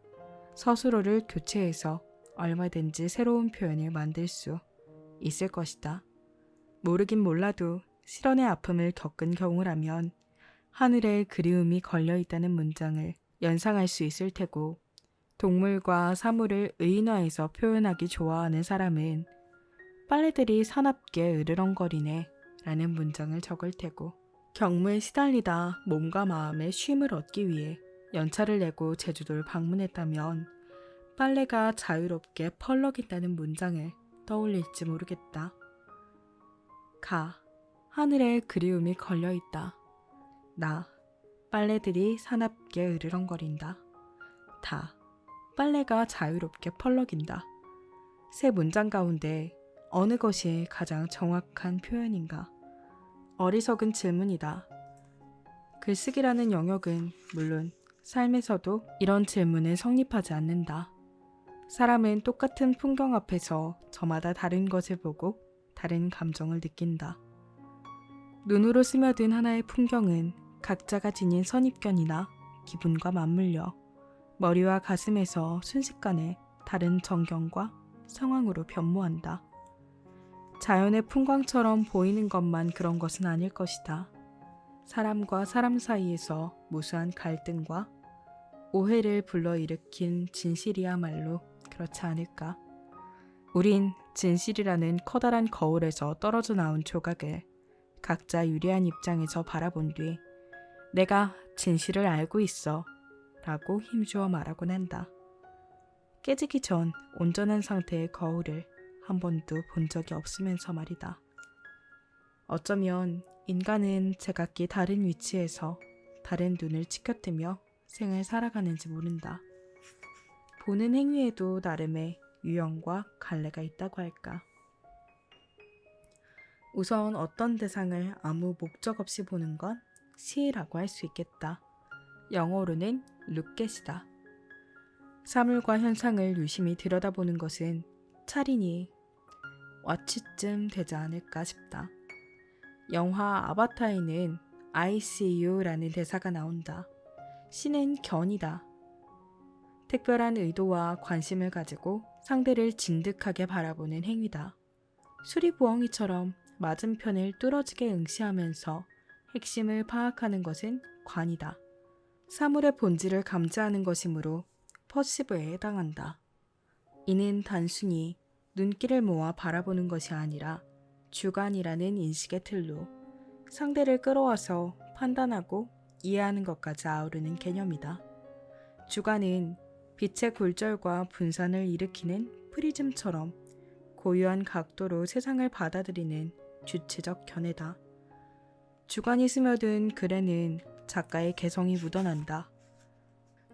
서술어를 교체해서 얼마든지 새로운 표현을 만들 수 있을 것이다. 모르긴 몰라도 실언의 아픔을 겪은 경우라면 하늘에 그리움이 걸려있다는 문장을 연상할 수 있을 테고 동물과 사물을 의인화해서 표현하기 좋아하는 사람은 빨래들이 사납게 으르렁거리네 라는 문장을 적을 테고 경무에 시달리다 몸과 마음의 쉼을 얻기 위해 연차를 내고 제주도를 방문했다면 빨래가 자유롭게 펄럭인다는 문장을 떠올릴지 모르겠다. 가, 하늘에 그리움이 걸려있다. 나, 빨래들이 사납게 으르렁거린다. 다, 빨래가 자유롭게 펄럭인다. 세 문장 가운데 어느 것이 가장 정확한 표현인가? 어리석은 질문이다. 글쓰기라는 영역은 물론 삶에서도 이런 질문은 성립하지 않는다. 사람은 똑같은 풍경 앞에서 저마다 다른 것을 보고 다른 감정을 느낀다. 눈으로 스며든 하나의 풍경은 각자가 지닌 선입견이나 기분과 맞물려 머리와 가슴에서 순식간에 다른 정경과 상황으로 변모한다. 자연의 풍광처럼 보이는 것만 그런 것은 아닐 것이다. 사람과 사람 사이에서 무수한 갈등과 오해를 불러일으킨 진실이야말로 그렇지 않을까. 우린 진실이라는 커다란 거울에서 떨어져 나온 조각을 각자 유리한 입장에서 바라본 뒤 내가 진실을 알고 있어 라고 힘주어 말하곤 한다. 깨지기 전 온전한 상태의 거울을 한 번도 본 적이 없으면서 말이다. 어쩌면 인간은 제각기 다른 위치에서 다른 눈을 치켜뜨며 생을 살아가는지 모른다. 보는 행위에도 나름의 유형과 갈래가 있다고 할까. 우선 어떤 대상을 아무 목적 없이 보는 건 시이라고 할 수 있겠다. 영어로는 룩겟이다. 사물과 현상을 유심히 들여다보는 것은 차린이 와치쯤 되지 않을까 싶다. 영화 아바타에는 I see you라는 대사가 나온다. 시는 견이다. 특별한 의도와 관심을 가지고 상대를 진득하게 바라보는 행위다. 수리부엉이처럼 맞은편을 뚫어지게 응시하면서 핵심을 파악하는 것은 관이다. 사물의 본질을 감지하는 것이므로 퍼시브에 해당한다. 이는 단순히 눈길을 모아 바라보는 것이 아니라 주관이라는 인식의 틀로 상대를 끌어와서 판단하고 이해하는 것까지 아우르는 개념이다. 주관은 빛의 굴절과 분산을 일으키는 프리즘처럼 고유한 각도로 세상을 받아들이는 주체적 견해다. 주관이 스며든 글에는 작가의 개성이 묻어난다.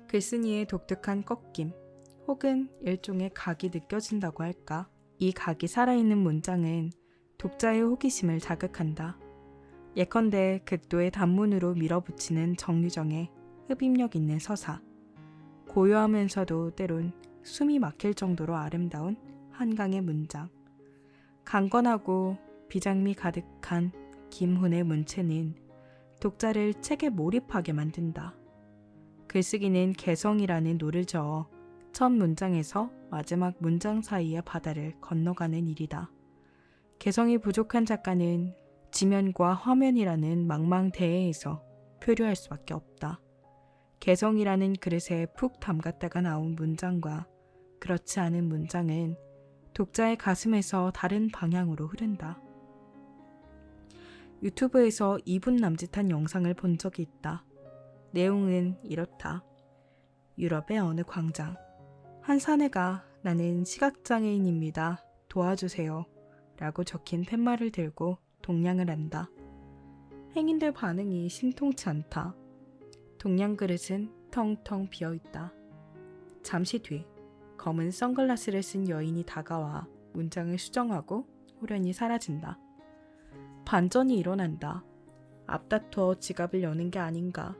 글쓴이의 독특한 꺾임 혹은 일종의 각이 느껴진다고 할까. 이 각이 살아있는 문장은 독자의 호기심을 자극한다. 예컨대 극도의 단문으로 밀어붙이는 정유정의 흡입력 있는 서사, 고요하면서도 때론 숨이 막힐 정도로 아름다운 한강의 문장, 강건하고 비장미 가득한 김훈의 문체는 독자를 책에 몰입하게 만든다. 글쓰기는 개성이라는 노를 저어 첫 문장에서 마지막 문장 사이의 바다를 건너가는 일이다. 개성이 부족한 작가는 지면과 화면이라는 망망대해에서 표류할 수밖에 없다. 개성이라는 그릇에 푹 담갔다가 나온 문장과 그렇지 않은 문장은 독자의 가슴에서 다른 방향으로 흐른다. 유튜브에서 2분 남짓한 영상을 본 적이 있다. 내용은 이렇다. 유럽의 어느 광장. 한 사내가 나는 시각장애인입니다. 도와주세요. 라고 적힌 팻말을 들고 동냥을 한다. 행인들 반응이 신통치 않다. 동냥 그릇은 텅텅 비어있다. 잠시 뒤 검은 선글라스를 쓴 여인이 다가와 문장을 수정하고 호련히 사라진다. 반전이 일어난다. 앞다퉈 지갑을 여는 게 아닌가.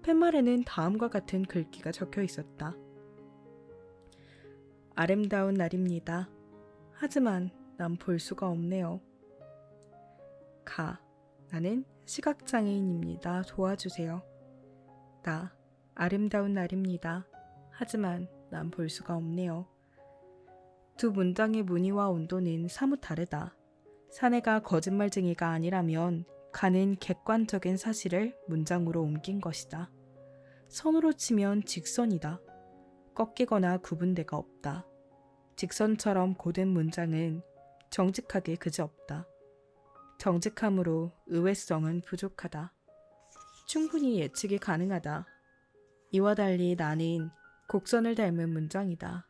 팻말에는 다음과 같은 글귀가 적혀 있었다. 아름다운 날입니다. 하지만 난 볼 수가 없네요. 나는 시각장애인입니다. 도와주세요. 나 아름다운 날입니다. 하지만 난 볼 수가 없네요. 두 문장의 문의와 온도는 사뭇 다르다. 사내가 거짓말쟁이가 아니라면 가는 객관적인 사실을 문장으로 옮긴 것이다. 선으로 치면 직선이다. 꺾이거나 구분대가 없다. 직선처럼 고된 문장은 정직하게 그지없다. 정직함으로 의외성은 부족하다. 충분히 예측이 가능하다. 이와 달리 나는 곡선을 닮은 문장이다.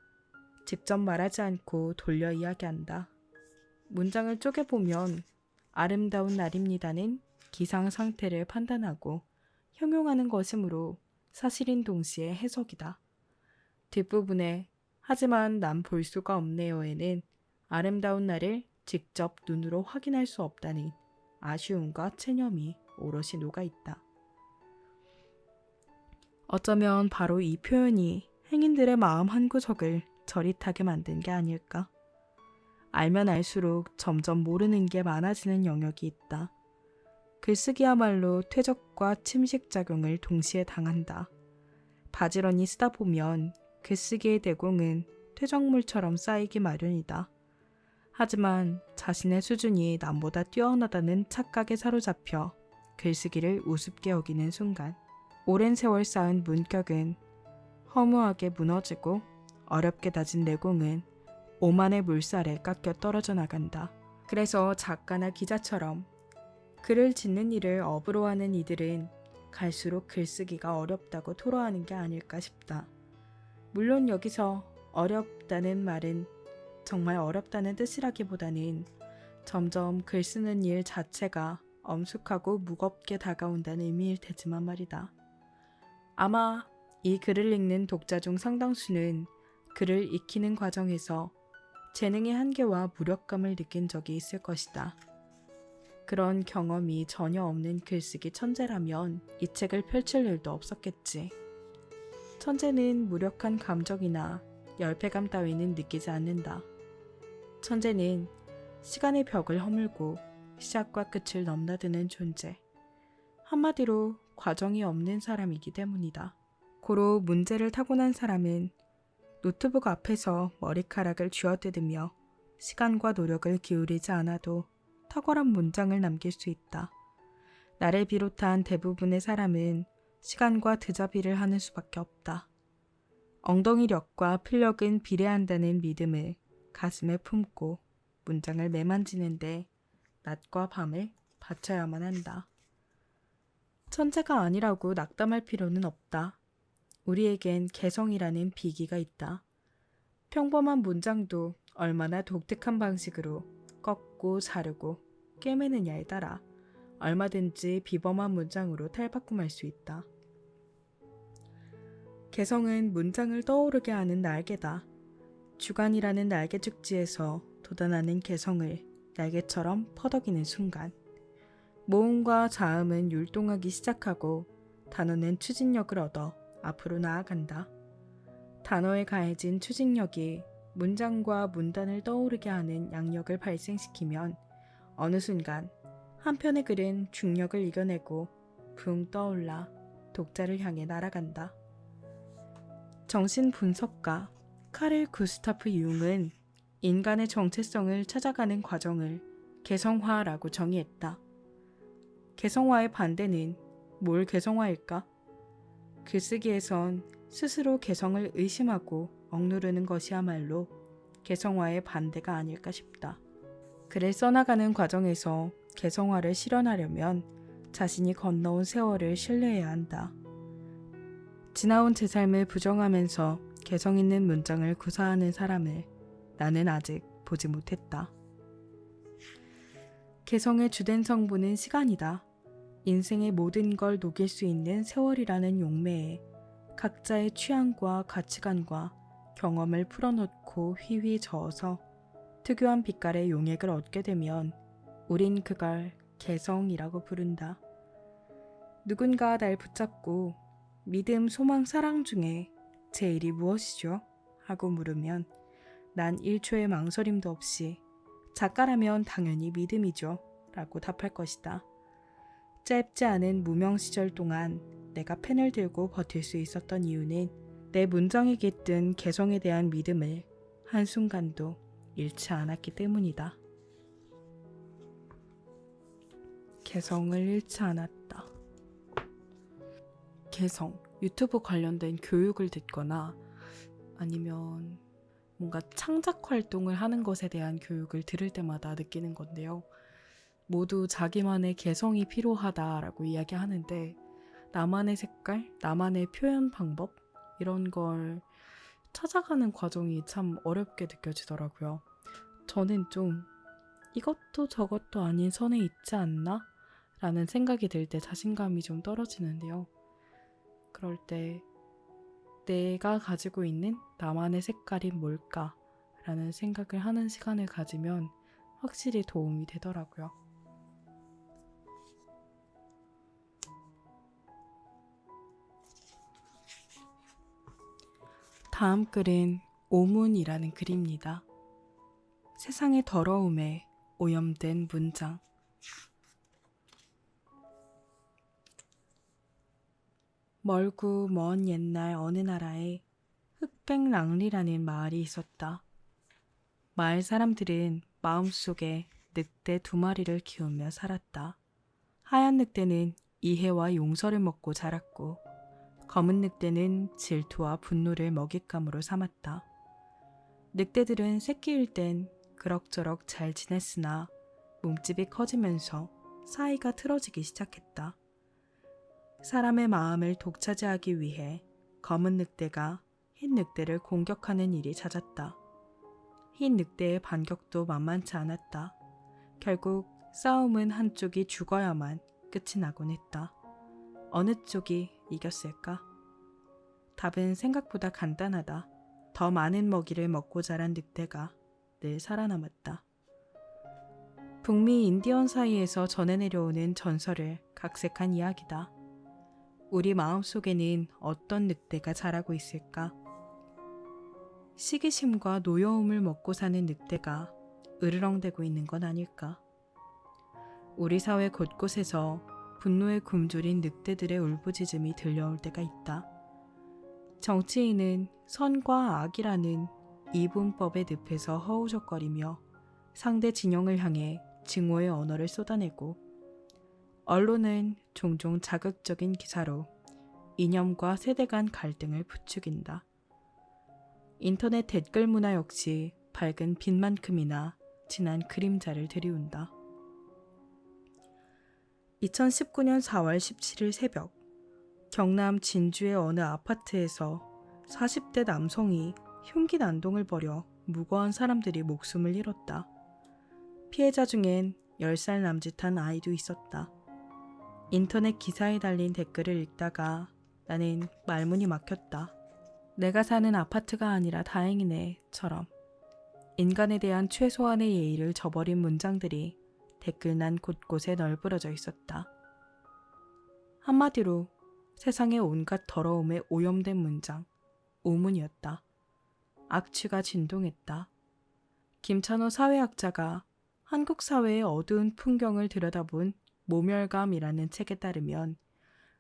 직접 말하지 않고 돌려 이야기한다. 문장을 쪼개보면 아름다운 날입니다는 기상 상태를 판단하고 형용하는 것이므로 사실인 동시에 해석이다. 뒷부분에 하지만 난 볼 수가 없네요에는 아름다운 날을 직접 눈으로 확인할 수 없다는 아쉬움과 체념이 오롯이 녹아있다. 어쩌면 바로 이 표현이 행인들의 마음 한구석을 저릿하게 만든 게 아닐까? 알면 알수록 점점 모르는 게 많아지는 영역이 있다. 글쓰기야말로 퇴적과 침식작용을 동시에 당한다. 바지런히 쓰다 보면 글쓰기의 내공은 퇴적물처럼 쌓이기 마련이다. 하지만 자신의 수준이 남보다 뛰어나다는 착각에 사로잡혀 글쓰기를 우습게 여기는 순간 오랜 세월 쌓은 문격은 허무하게 무너지고 어렵게 다진 내공은 오만의 물살에 깎여 떨어져 나간다. 그래서 작가나 기자처럼 글을 짓는 일을 업으로 하는 이들은 갈수록 글쓰기가 어렵다고 토로하는 게 아닐까 싶다. 물론 여기서 어렵다는 말은 정말 어렵다는 뜻이라기보다는 점점 글 쓰는 일 자체가 엄숙하고 무겁게 다가온다는 의미일 테지만 말이다. 아마 이 글을 읽는 독자 중 상당수는 글을 익히는 과정에서 재능의 한계와 무력감을 느낀 적이 있을 것이다. 그런 경험이 전혀 없는 글쓰기 천재라면 이 책을 펼칠 일도 없었겠지. 천재는 무력한 감정이나 열패감 따위는 느끼지 않는다. 천재는 시간의 벽을 허물고 시작과 끝을 넘나드는 존재. 한마디로 과정이 없는 사람이기 때문이다. 고로 문제를 타고난 사람은 노트북 앞에서 머리카락을 쥐어뜯으며 시간과 노력을 기울이지 않아도 탁월한 문장을 남길 수 있다. 나를 비롯한 대부분의 사람은 시간과 드자비를 하는 수밖에 없다. 엉덩이력과 필력은 비례한다는 믿음을 가슴에 품고 문장을 매만지는데 낮과 밤을 바쳐야만 한다. 천재가 아니라고 낙담할 필요는 없다. 우리에겐 개성이라는 비기가 있다. 평범한 문장도 얼마나 독특한 방식으로 꺾고 자르고 꿰매느냐에 따라 얼마든지 비범한 문장으로 탈바꿈할 수 있다. 개성은 문장을 떠오르게 하는 날개다. 주관이라는 날개 축지에서 돋아나는 개성을 날개처럼 퍼덕이는 순간 모음과 자음은 율동하기 시작하고 단어는 추진력을 얻어 앞으로 나아간다. 단어에 가해진 추진력이 문장과 문단을 떠오르게 하는 양력을 발생시키면 어느 순간 한 편의 글은 중력을 이겨내고 붕 떠올라 독자를 향해 날아간다. 정신분석가 카를 구스타프 융은 인간의 정체성을 찾아가는 과정을 개성화라고 정의했다. 개성화의 반대는 뭘 개성화일까? 글쓰기에선 스스로 개성을 의심하고 억누르는 것이야말로 개성화의 반대가 아닐까 싶다. 글을 써나가는 과정에서 개성화를 실현하려면 자신이 건너온 세월을 신뢰해야 한다. 지나온 제 삶을 부정하면서 개성 있는 문장을 구사하는 사람을 나는 아직 보지 못했다. 개성의 주된 성분은 시간이다. 인생의 모든 걸 녹일 수 있는 세월이라는 용매에 각자의 취향과 가치관과 경험을 풀어놓고 휘휘 저어서 특유한 빛깔의 용액을 얻게 되면 우린 그걸 개성이라고 부른다. 누군가 날 붙잡고 믿음, 소망, 사랑 중에 제일이 무엇이죠? 하고 물으면 난 1초의 망설임도 없이 작가라면 당연히 믿음이죠 라고 답할 것이다. 짧지 않은 무명 시절 동안 내가 펜을 들고 버틸 수 있었던 이유는 내 문장에 깃든 개성에 대한 믿음을 한순간도 잃지 않았기 때문이다. 개성을 잃지 않았다. 개성, 유튜브 관련된 교육을 듣거나 아니면 뭔가 창작 활동을 하는 것에 대한 교육을 들을 때마다 느끼는 건데요. 모두 자기만의 개성이 필요하다라고 이야기하는데 나만의 색깔, 나만의 표현 방법 이런 걸 찾아가는 과정이 참 어렵게 느껴지더라고요. 저는 좀 이것도 저것도 아닌 선에 있지 않나? 라는 생각이 들 때 자신감이 좀 떨어지는데요. 그럴 때 내가 가지고 있는 나만의 색깔이 뭘까? 라는 생각을 하는 시간을 가지면 확실히 도움이 되더라고요. 다음 글은 오문이라는 글입니다. 세상의 더러움에 오염된 문장. 멀고 먼 옛날 어느 나라에 흑백랑리라는 마을이 있었다. 마을 사람들은 마음속에 늑대 2마리를 키우며 살았다. 하얀 늑대는 이해와 용서를 먹고 자랐고 검은 늑대는 질투와 분노를 먹잇감으로 삼았다. 늑대들은 새끼일 땐 그럭저럭 잘 지냈으나 몸집이 커지면서 사이가 틀어지기 시작했다. 사람의 마음을 독차지하기 위해 검은 늑대가 흰 늑대를 공격하는 일이 잦았다. 흰 늑대의 반격도 만만치 않았다. 결국 싸움은 한쪽이 죽어야만 끝이 나곤 했다. 어느 쪽이 이겼을까? 답은 생각보다 간단하다. 더 많은 먹이를 먹고 자란 늑대가 늘 살아남았다. 북미 인디언 사이에서 전해 내려오는 전설을 각색한 이야기다. 우리 마음속에는 어떤 늑대가 자라고 있을까? 시기심과 노여움을 먹고 사는 늑대가 으르렁대고 있는 건 아닐까? 우리 사회 곳곳에서 분노에 굶주린 늑대들의 울부짖음이 들려올 때가 있다. 정치인은 선과 악이라는 이분법의 늪에서 허우적거리며 상대 진영을 향해 증오의 언어를 쏟아내고, 언론은 종종 자극적인 기사로 이념과 세대 간 갈등을 부추긴다. 인터넷 댓글 문화 역시 밝은 빛만큼이나 진한 그림자를 들이운다. 2019년 4월 17일 새벽, 경남 진주의 어느 아파트에서 40대 남성이 흉기 난동을 벌여 무고한 사람들이 목숨을 잃었다. 피해자 중엔 10살 남짓한 아이도 있었다. 인터넷 기사에 달린 댓글을 읽다가 나는 말문이 막혔다. 내가 사는 아파트가 아니라 다행이네처럼 인간에 대한 최소한의 예의를 저버린 문장들이 댓글란 곳곳에 널브러져 있었다. 한마디로 세상의 온갖 더러움에 오염된 문장, 오문이었다. 악취가 진동했다. 김찬호 사회학자가 한국 사회의 어두운 풍경을 들여다본 모멸감이라는 책에 따르면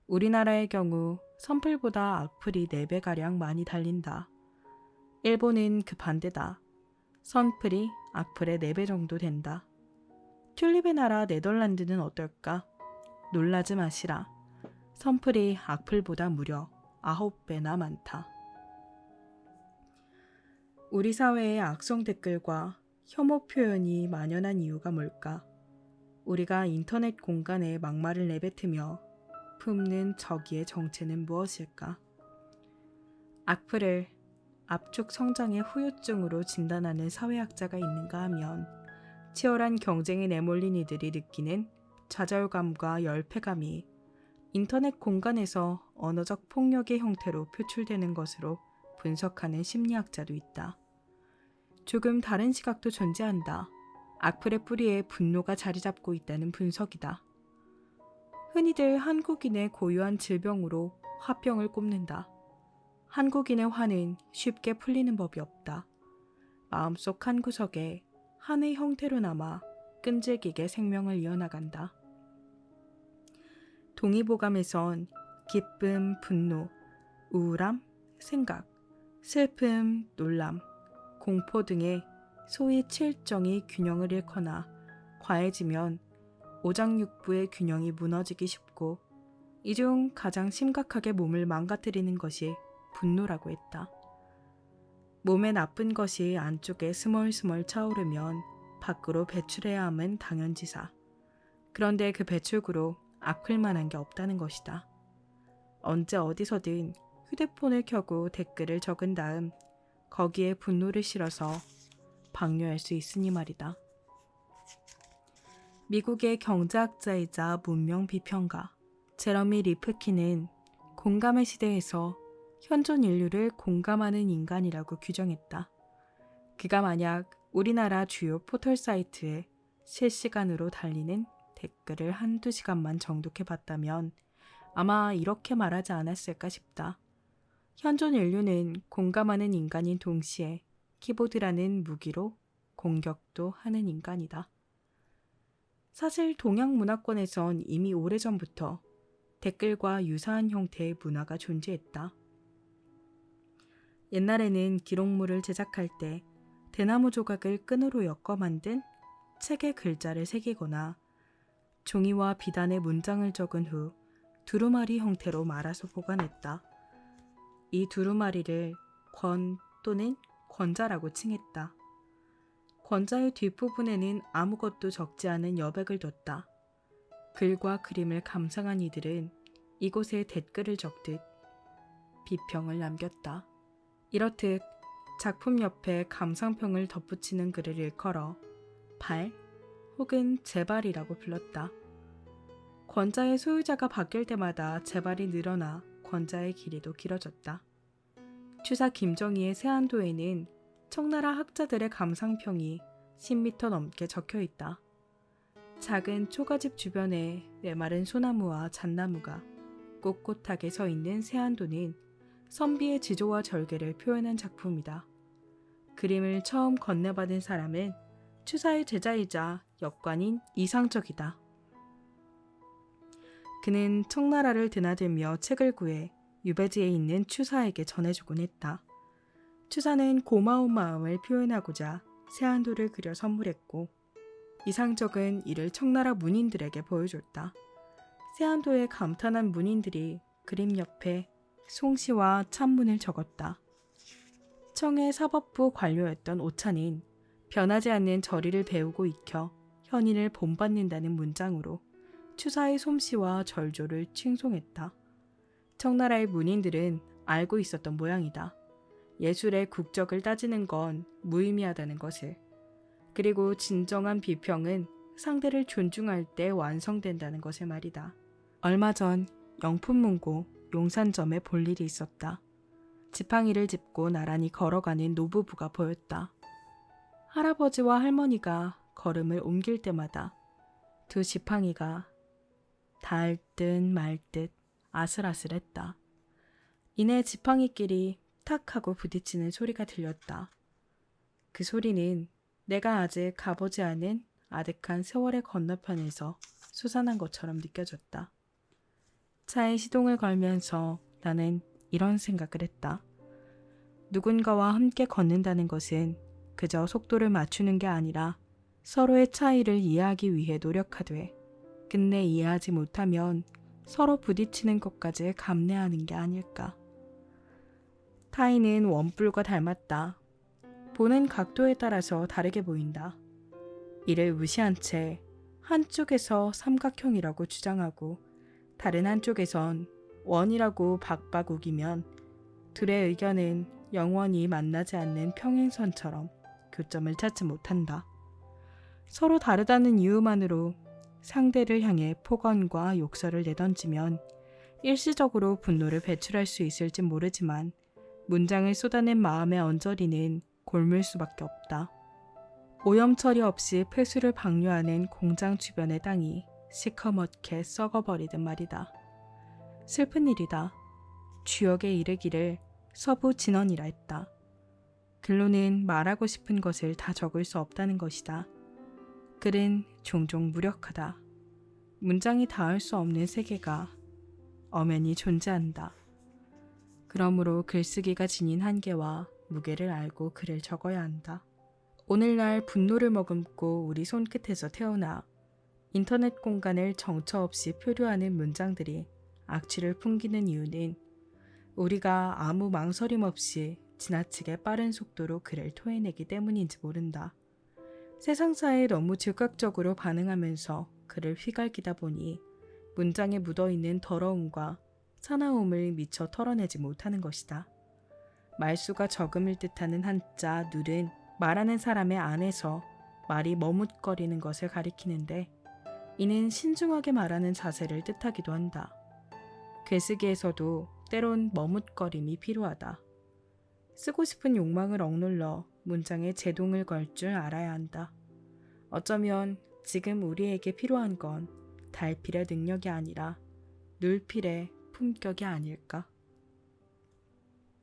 우리나라의 경우 선플보다 악플이 4배가량 많이 달린다. 일본은 그 반대다. 선플이 악플의 4배 정도 된다. 튤립의 나라 네덜란드는 어떨까? 놀라지 마시라. 선플이 악플보다 무려 9배나 많다. 우리 사회의 악성 댓글과 혐오 표현이 만연한 이유가 뭘까? 우리가 인터넷 공간에 막말을 내뱉으며 품는 저기의 정체는 무엇일까? 악플을 압축 성장의 후유증으로 진단하는 사회학자가 있는가 하면 치열한 경쟁에 내몰린 이들이 느끼는 좌절감과 열패감이 인터넷 공간에서 언어적 폭력의 형태로 표출되는 것으로 분석하는 심리학자도 있다. 조금 다른 시각도 존재한다. 악플의 뿌리에 분노가 자리 잡고 있다는 분석이다. 흔히들 한국인의 고유한 질병으로 화병을 꼽는다. 한국인의 화는 쉽게 풀리는 법이 없다. 마음속 한 구석에 한의 형태로 남아 끈질기게 생명을 이어나간다. 동의보감에선 기쁨, 분노, 우울함, 생각, 슬픔, 놀람, 공포 등의 소위 7정이 균형을 잃거나 과해지면 오장육부의 균형이 무너지기 쉽고 이 중 가장 심각하게 몸을 망가뜨리는 것이 분노라고 했다. 몸에 나쁜 것이 안쪽에 스멀스멀 차오르면 밖으로 배출해야 함은 당연지사. 그런데 그 배출구로 악플만한 게 없다는 것이다. 언제 어디서든 휴대폰을 켜고 댓글을 적은 다음 거기에 분노를 실어서 방류할 수 있으니 말이다. 미국의 경제학자이자 문명 비평가 제러미 리프킨은 공감의 시대에서 현존 인류를 공감하는 인간이라고 규정했다. 그가 만약 우리나라 주요 포털 사이트에 실시간으로 달리는 댓글을 한두 시간만 정독해 봤다면 아마 이렇게 말하지 않았을까 싶다. 현존 인류는 공감하는 인간인 동시에 키보드라는 무기로 공격도 하는 인간이다. 사실 동양 문화권에선 이미 오래전부터 댓글과 유사한 형태의 문화가 존재했다. 옛날에는 기록물을 제작할 때 대나무 조각을 끈으로 엮어 만든 책에 글자를 새기거나 종이와 비단에 문장을 적은 후 두루마리 형태로 말아서 보관했다. 이 두루마리를 권 또는 권자라고 칭했다. 권자의 뒷부분에는 아무것도 적지 않은 여백을 뒀다. 글과 그림을 감상한 이들은 이곳에 댓글을 적듯 비평을 남겼다. 이렇듯 작품 옆에 감상평을 덧붙이는 글을 일컬어 발 혹은 재발이라고 불렀다. 권자의 소유자가 바뀔 때마다 재발이 늘어나 권자의 길이도 길어졌다. 추사 김정희의 세안도에는 청나라 학자들의 감상평이 10m 넘게 적혀 있다. 작은 초가집 주변에 메마른 소나무와 잣나무가 꼿꼿하게 서 있는 세안도는 선비의 지조와 절개를 표현한 작품이다. 그림을 처음 건네받은 사람은 추사의 제자이자 역관인 이상적이다. 그는 청나라를 드나들며 책을 구해 유배지에 있는 추사에게 전해주곤 했다. 추사는 고마운 마음을 표현하고자 세안도를 그려 선물했고 이상적은 이를 청나라 문인들에게 보여줬다. 세안도에 감탄한 문인들이 그림 옆에 송시와 찬문을 적었다. 청의 사법부 관료였던 오찬은 변하지 않는 절의를 배우고 익혀 현인을 본받는다는 문장으로 추사의 솜씨와 절조를 칭송했다. 청나라의 문인들은 알고 있었던 모양이다. 예술의 국적을 따지는 건 무의미하다는 것을. 그리고 진정한 비평은 상대를 존중할 때 완성된다는 것을 말이다. 얼마 전 영품문고 용산점에 볼 일이 있었다. 지팡이를 짚고 나란히 걸어가는 노부부가 보였다. 할아버지와 할머니가 걸음을 옮길 때마다 두 지팡이가 닿을 듯 말 듯 아슬아슬했다. 이내 지팡이끼리 탁 하고 부딪히는 소리가 들렸다. 그 소리는 내가 아직 가보지 않은 아득한 세월의 건너편에서 솟아난 것처럼 느껴졌다. 차에 시동을 걸면서 나는 이런 생각을 했다. 누군가와 함께 걷는다는 것은 그저 속도를 맞추는 게 아니라 서로의 차이를 이해하기 위해 노력하되 끝내 이해하지 못하면 서로 부딪히는 것까지 감내하는 게 아닐까. 타인은 원뿔과 닮았다. 보는 각도에 따라서 다르게 보인다. 이를 무시한 채 한쪽에서 삼각형이라고 주장하고 다른 한쪽에선 원이라고 박박 우기면 둘의 의견은 영원히 만나지 않는 평행선처럼 교점을 찾지 못한다. 서로 다르다는 이유만으로 상대를 향해 폭언과 욕설을 내던지면 일시적으로 분노를 배출할 수 있을지 모르지만 문장을 쏟아낸 마음의 언저리는 곪을 수밖에 없다. 오염 처리 없이 폐수를 방류하는 공장 주변의 땅이 시커멓게 썩어버리듯 말이다. 슬픈 일이다. 주역에 이르기를 서부 진언이라 했다. 글로는 말하고 싶은 것을 다 적을 수 없다는 것이다. 글은 종종 무력하다. 문장이 닿을 수 없는 세계가 엄연히 존재한다. 그러므로 글쓰기가 지닌 한계와 무게를 알고 글을 적어야 한다. 오늘날 분노를 머금고 우리 손끝에서 태어나 인터넷 공간을 정처 없이 표류하는 문장들이 악취를 풍기는 이유는 우리가 아무 망설임 없이 지나치게 빠른 속도로 글을 토해내기 때문인지 모른다. 세상사에 너무 즉각적으로 반응하면서 글을 휘갈기다 보니 문장에 묻어있는 더러움과 사나움을 미처 털어내지 못하는 것이다. 말수가 적음을 뜻하는 한자 눌은 말하는 사람의 안에서 말이 머뭇거리는 것을 가리키는데 이는 신중하게 말하는 자세를 뜻하기도 한다. 글쓰기에서도 때론 머뭇거림이 필요하다. 쓰고 싶은 욕망을 억눌러 문장에 제동을 걸 줄 알아야 한다. 어쩌면 지금 우리에게 필요한 건 달필의 능력이 아니라 눌필의 품격이 아닐까?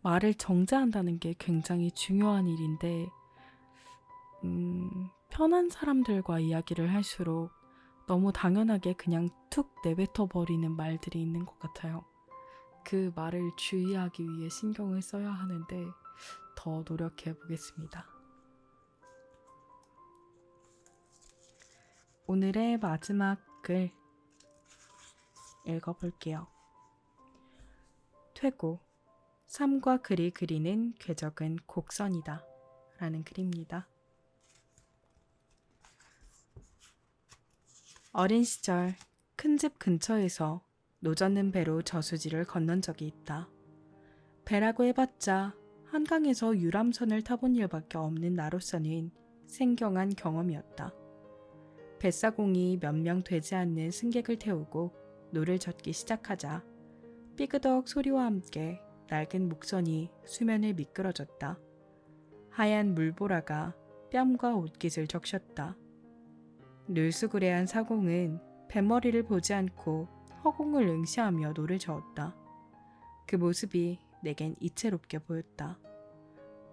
말을 정제한다는 게 굉장히 중요한 일인데 편한 사람들과 이야기를 할수록 너무 당연하게 그냥 툭 내뱉어 버리는 말들이 있는 것 같아요. 그 말을 주의하기 위해 신경을 써야 하는데 더 노력해 보겠습니다. 오늘의 마지막 글 읽어볼게요. 퇴고. 삶과 글이 그리는 궤적은 곡선이다 라는 글입니다. 어린 시절 큰 집 근처에서 노젓는 배로 저수지를 건넌 적이 있다. 배라고 해봤자 한강에서 유람선을 타본 일밖에 없는 나로서는 생경한 경험이었다. 뱃사공이 몇 명 되지 않는 승객을 태우고 노를 젓기 시작하자 삐그덕 소리와 함께 낡은 목선이 수면을 미끄러졌다. 하얀 물보라가 뺨과 옷깃을 적셨다. 늘수그레한 사공은 뱃머리를 보지 않고 허공을 응시하며 노를 저었다. 그 모습이 내겐 이채롭게 보였다.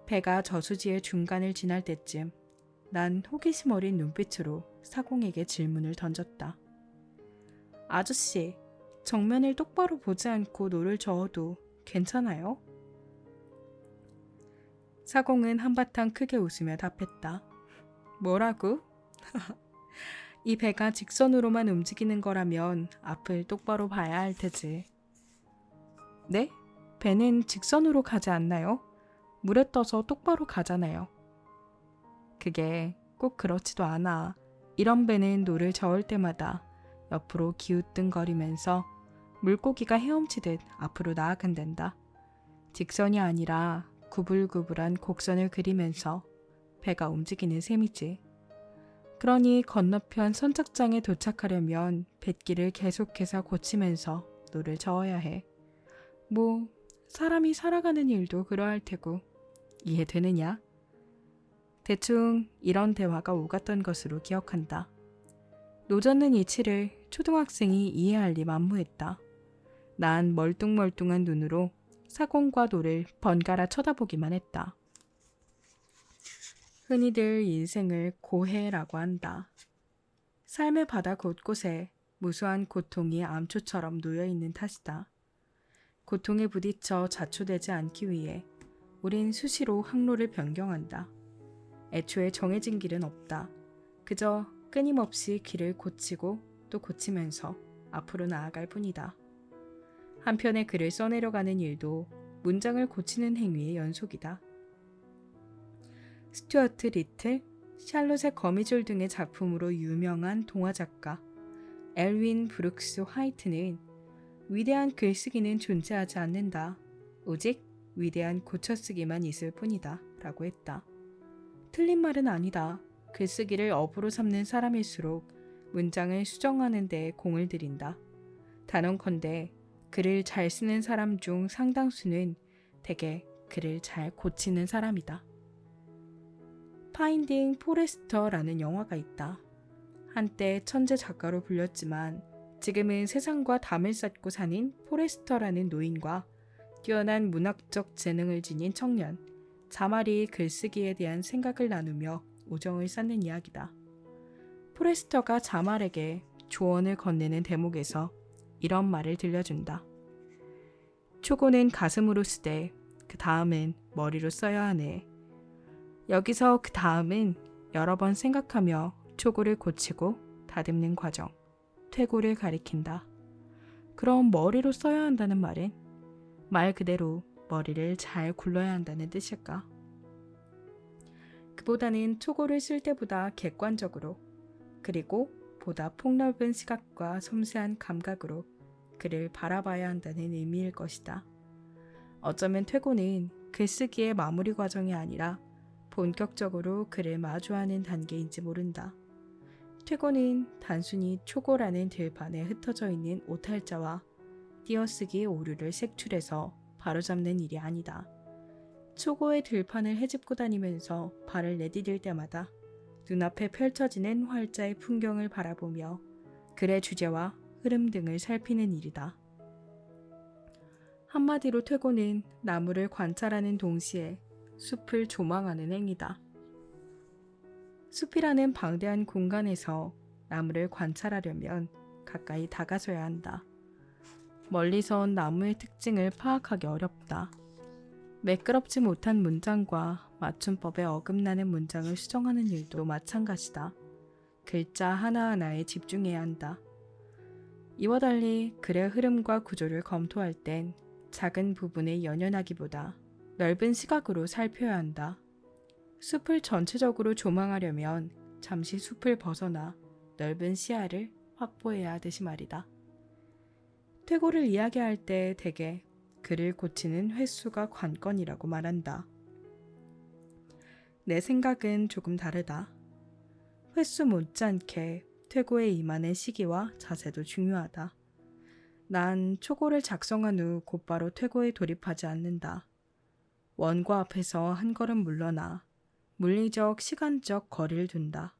배가 저수지의 중간을 지날 때쯤 난 호기심 어린 눈빛으로 사공에게 질문을 던졌다. 아저씨, 정면을 똑바로 보지 않고 노를 저어도 괜찮아요? 사공은 한바탕 크게 웃으며 답했다. 뭐라고? 이 배가 직선으로만 움직이는 거라면 앞을 똑바로 봐야 할 테지. 네? 배는 직선으로 가지 않나요? 물에 떠서 똑바로 가잖아요. 그게 꼭 그렇지도 않아. 이런 배는 노를 저을 때마다 옆으로 기우뚱거리면서 물고기가 헤엄치듯 앞으로 나아간단다. 직선이 아니라 구불구불한 곡선을 그리면서 배가 움직이는 셈이지. 그러니 건너편 선착장에 도착하려면 뱃길을 계속해서 고치면서 노를 저어야 해. 뭐 사람이 살아가는 일도 그러할 테고 이해되느냐? 대충 이런 대화가 오갔던 것으로 기억한다. 노젓는 이치를 초등학생이 이해할 리 만무했다. 난 멀뚱멀뚱한 눈으로 사공과 노를 번갈아 쳐다보기만 했다. 흔히들 인생을 고해라고 한다. 삶의 바다 곳곳에 무수한 고통이 암초처럼 놓여있는 탓이다. 고통에 부딪혀 자초되지 않기 위해 우린 수시로 항로를 변경한다. 애초에 정해진 길은 없다. 그저 끊임없이 길을 고치고 또 고치면서 앞으로 나아갈 뿐이다. 한편의 글을 써내려가는 일도 문장을 고치는 행위의 연속이다. 스튜어트 리틀, 샬롯의 거미줄 등의 작품으로 유명한 동화작가 엘윈 브룩스 화이트는 위대한 글쓰기는 존재하지 않는다. 오직 위대한 고쳐쓰기만 있을 뿐이다 라고 했다. 틀린 말은 아니다. 글쓰기를 업으로 삼는 사람일수록 문장을 수정하는 데 공을 들인다. 단언컨대 글을 잘 쓰는 사람 중 상당수는 대개 글을 잘 고치는 사람이다. 파인딩 포레스터라는 영화가 있다. 한때 천재 작가로 불렸지만 지금은 세상과 담을 쌓고 사는 포레스터라는 노인과 뛰어난 문학적 재능을 지닌 청년, 자말이 글쓰기에 대한 생각을 나누며 우정을 쌓는 이야기다. 포레스터가 자말에게 조언을 건네는 대목에서 이런 말을 들려준다. 초고는 가슴으로 쓰되 그 다음은 머리로 써야 하네. 여기서 그 다음은 여러 번 생각하며 초고를 고치고 다듬는 과정, 퇴고를 가리킨다. 그럼 머리로 써야 한다는 말은 말 그대로 머리를 잘 굴러야 한다는 뜻일까? 그보다는 초고를 쓸 때보다 객관적으로 그리고 보다 폭넓은 시각과 섬세한 감각으로 글을 바라봐야 한다는 의미일 것이다. 어쩌면 퇴고는 글쓰기의 마무리 과정이 아니라 본격적으로 글을 마주하는 단계인지 모른다. 퇴고는 단순히 초고라는 들판에 흩어져 있는 오탈자와 띄어쓰기 오류를 색출해서 바로잡는 일이 아니다. 초고의 들판을 헤집고 다니면서 발을 내디딜 때마다 눈앞에 펼쳐지는 활자의 풍경을 바라보며 글의 주제와 흐름 등을 살피는 일이다. 한마디로 퇴고는 나무를 관찰하는 동시에 숲을 조망하는 행위다. 숲이라는 방대한 공간에서 나무를 관찰하려면 가까이 다가서야 한다. 멀리선 나무의 특징을 파악하기 어렵다. 매끄럽지 못한 문장과 맞춤법에 어긋나는 문장을 수정하는 일도 마찬가지다. 글자 하나하나에 집중해야 한다. 이와 달리 글의 흐름과 구조를 검토할 땐 작은 부분에 연연하기보다 넓은 시각으로 살펴야 한다. 숲을 전체적으로 조망하려면 잠시 숲을 벗어나 넓은 시야를 확보해야 하듯이 말이다. 퇴고를 이야기할 때 대개 글을 고치는 횟수가 관건이라고 말한다. 내 생각은 조금 다르다. 횟수 못지않게 퇴고에 임하는 시기와 자세도 중요하다. 난 초고를 작성한 후 곧바로 퇴고에 돌입하지 않는다. 원고 앞에서 한 걸음 물러나 물리적, 시간적 거리를 둔다.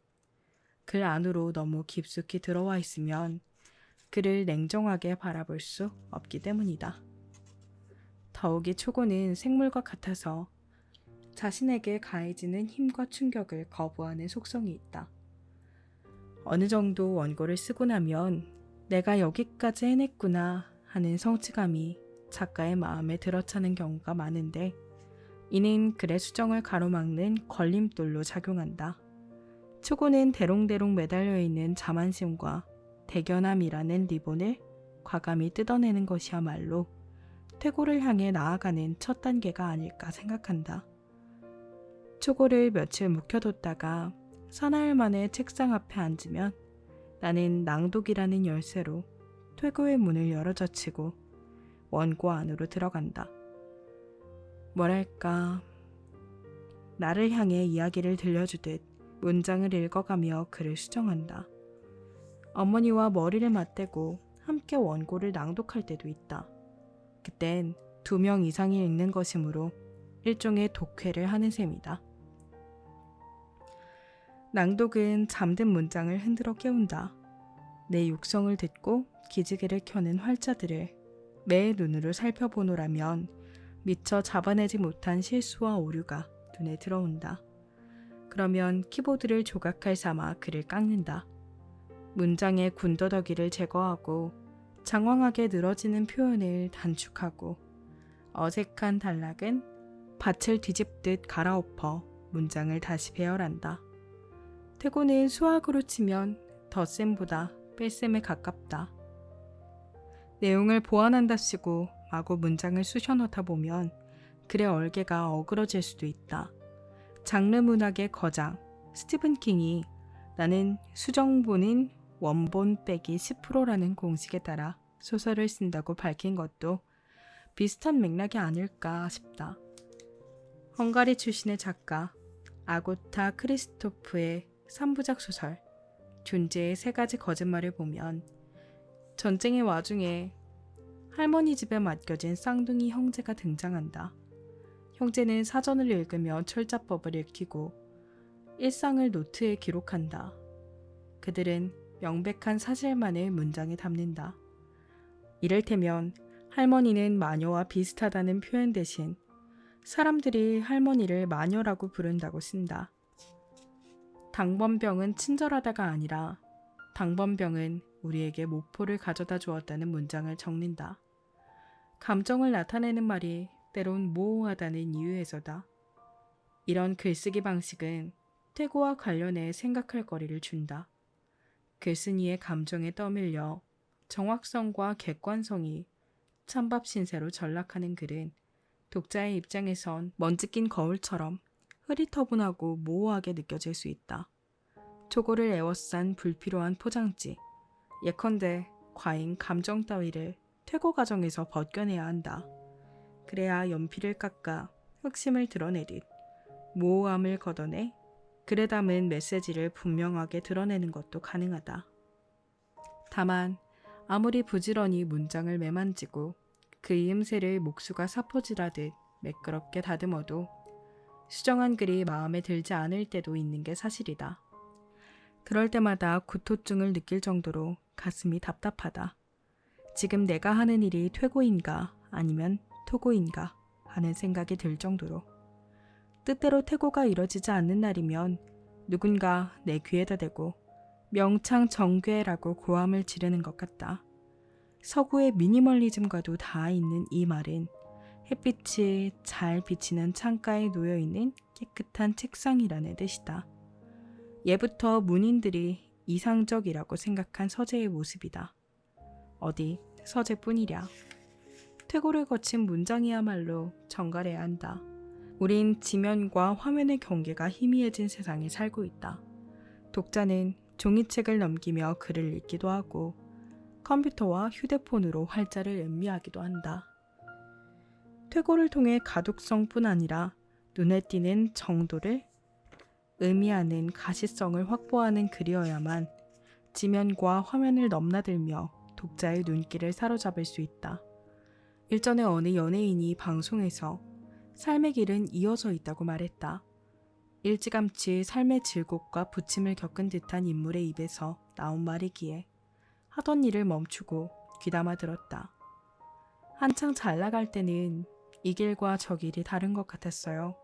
글 안으로 너무 깊숙이 들어와 있으면 그를 냉정하게 바라볼 수 없기 때문이다. 더욱이 초고는 생물과 같아서 자신에게 가해지는 힘과 충격을 거부하는 속성이 있다. 어느 정도 원고를 쓰고 나면 내가 여기까지 해냈구나 하는 성취감이 작가의 마음에 들어차는 경우가 많은데 이는 글의 수정을 가로막는 걸림돌로 작용한다. 초고는 대롱대롱 매달려 있는 자만심과 대견함이라는 리본을 과감히 뜯어내는 것이야말로 퇴고를 향해 나아가는 첫 단계가 아닐까 생각한다. 초고를 며칠 묵혀뒀다가 사나흘 만에 책상 앞에 앉으면 나는 낭독이라는 열쇠로 퇴고의 문을 열어젖히고 원고 안으로 들어간다. 뭐랄까, 나를 향해 이야기를 들려주듯 문장을 읽어가며 글을 수정한다. 어머니와 머리를 맞대고 함께 원고를 낭독할 때도 있다. 그땐 2명 이상이 읽는 것이므로 일종의 독해를 하는 셈이다. 낭독은 잠든 문장을 흔들어 깨운다. 내 육성을 듣고 기지개를 켜는 활자들을 매의 눈으로 살펴보노라면 미처 잡아내지 못한 실수와 오류가 눈에 들어온다. 그러면 키보드를 조각칼 삼아 글을 깎는다. 문장의 군더더기를 제거하고 장황하게 늘어지는 표현을 단축하고 어색한 단락은 밭을 뒤집듯 갈아엎어 문장을 다시 배열한다. 퇴고는 수학으로 치면 덧셈보다 뺄셈에 가깝다. 내용을 보완한답시고 마구 문장을 쑤셔넣다 보면 글의 얼개가 어그러질 수도 있다. 장르 문학의 거장 스티븐 킹이 나는 수정본인 원본 빼기 10%라는 공식에 따라 소설을 쓴다고 밝힌 것도 비슷한 맥락이 아닐까 싶다. 헝가리 출신의 작가 아고타 크리스토프의 3부작 소설 존재의 3가지 거짓말을 보면 전쟁의 와중에 할머니 집에 맡겨진 쌍둥이 형제가 등장한다. 형제는 사전을 읽으며 철자법을 익히고 일상을 노트에 기록한다. 그들은 명백한 사실만을 문장에 담는다. 이를테면 할머니는 마녀와 비슷하다는 표현 대신 사람들이 할머니를 마녀라고 부른다고 쓴다. 당번병은 친절하다가 아니라 당번병은 우리에게 모포를 가져다 주었다는 문장을 적는다. 감정을 나타내는 말이 때론 모호하다는 이유에서다. 이런 글쓰기 방식은 퇴고와 관련해 생각할 거리를 준다. 글쓴이의 감정에 떠밀려 정확성과 객관성이 찬밥 신세로 전락하는 글은 독자의 입장에선 먼지 낀 거울처럼 흐릿허분하고 모호하게 느껴질 수 있다. 초고를 에워싼 불필요한 포장지, 예컨대 과잉 감정 따위를 퇴고 과정에서 벗겨내야 한다. 그래야 연필을 깎아 흑심을 드러내듯 모호함을 걷어내 글에 담은 메시지를 분명하게 드러내는 것도 가능하다. 다만 아무리 부지런히 문장을 매만지고 그 이음새를 목수가 사포질하듯 매끄럽게 다듬어도 수정한 글이 마음에 들지 않을 때도 있는 게 사실이다. 그럴 때마다 구토증을 느낄 정도로 가슴이 답답하다. 지금 내가 하는 일이 퇴고인가 아니면 토고인가 하는 생각이 들 정도로. 뜻대로 퇴고가 이뤄지지 않는 날이면 누군가 내 귀에다 대고 명창정괴라고 고함을 지르는 것 같다. 서구의 미니멀리즘과도 닿아 있는 이 말은 햇빛이 잘 비치는 창가에 놓여있는 깨끗한 책상이라는 뜻이다. 예부터 문인들이 이상적이라고 생각한 서재의 모습이다. 어디 서재뿐이랴. 퇴고를 거친 문장이야말로 정갈해야 한다. 우린 지면과 화면의 경계가 희미해진 세상에 살고 있다. 독자는 종이책을 넘기며 글을 읽기도 하고 컴퓨터와 휴대폰으로 활자를 음미하기도 한다. 퇴고를 통해 가독성뿐 아니라 눈에 띄는 정도를 의미하는 가시성을 확보하는 글이어야만 지면과 화면을 넘나들며 독자의 눈길을 사로잡을 수 있다. 일전에 어느 연예인이 방송에서 삶의 길은 이어져 있다고 말했다. 일찌감치 삶의 질곡과 부침을 겪은 듯한 인물의 입에서 나온 말이기에 하던 일을 멈추고 귀담아 들었다. 한창 잘 나갈 때는 이 길과 저 길이 다른 것 같았어요.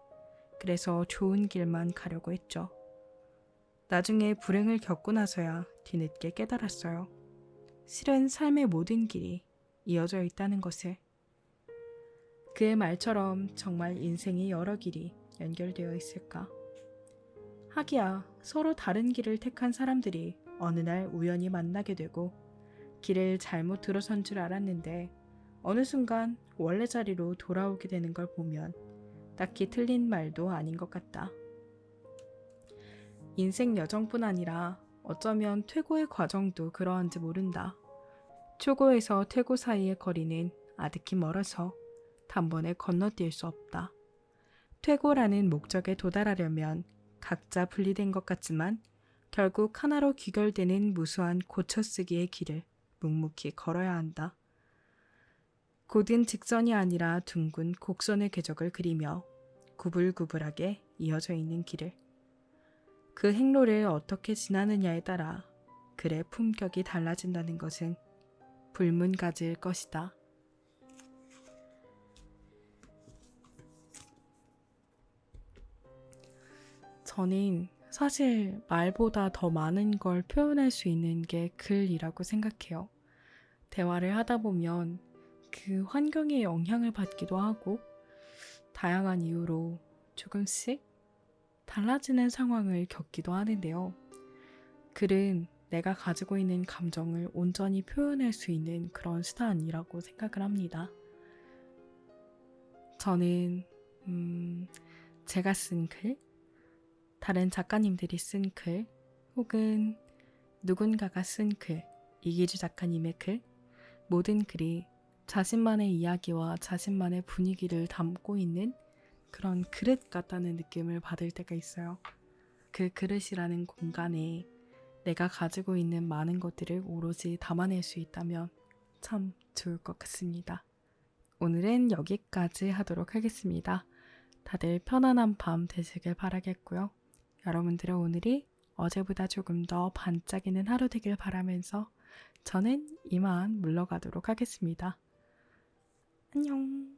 그래서 좋은 길만 가려고 했죠. 나중에 불행을 겪고 나서야 뒤늦게 깨달았어요. 실은 삶의 모든 길이 이어져 있다는 것을. 그의 말처럼 정말 인생의 여러 길이 연결되어 있을까? 하기야 서로 다른 길을 택한 사람들이 어느 날 우연히 만나게 되고 길을 잘못 들어선 줄 알았는데 어느 순간 원래 자리로 돌아오게 되는 걸 보면 딱히 틀린 말도 아닌 것 같다. 인생 여정뿐 아니라 어쩌면 퇴고의 과정도 그러한지 모른다. 초고에서 퇴고 사이의 거리는 아득히 멀어서 단번에 건너뛸 수 없다. 퇴고라는 목적에 도달하려면 각자 분리된 것 같지만 결국 하나로 귀결되는 무수한 고쳐쓰기의 길을 묵묵히 걸어야 한다. 곧은 직선이 아니라 둥근 곡선의 궤적을 그리며 구불구불하게 이어져 있는 길을. 그 행로를 어떻게 지나느냐에 따라 글의 품격이 달라진다는 것은 불문가지일 것이다. 저는 사실 말보다 더 많은 걸 표현할 수 있는 게 글이라고 생각해요. 대화를 하다 보면 그 환경에 영향을 받기도 하고 다양한 이유로 조금씩 달라지는 상황을 겪기도 하는데요. 글은 내가 가지고 있는 감정을 온전히 표현할 수 있는 그런 수단이라고 생각을 합니다. 저는 제가 쓴 글, 다른 작가님들이 쓴 글, 혹은 누군가가 쓴 글, 이기주 작가님의 글, 모든 글이 자신만의 이야기와 자신만의 분위기를 담고 있는 그런 그릇 같다는 느낌을 받을 때가 있어요. 그 그릇이라는 공간에 내가 가지고 있는 많은 것들을 오로지 담아낼 수 있다면 참 좋을 것 같습니다. 오늘은 여기까지 하도록 하겠습니다. 다들 편안한 밤 되시길 바라겠고요. 여러분들의 오늘이 어제보다 조금 더 반짝이는 하루 되길 바라면서 저는 이만 물러가도록 하겠습니다. 안녕.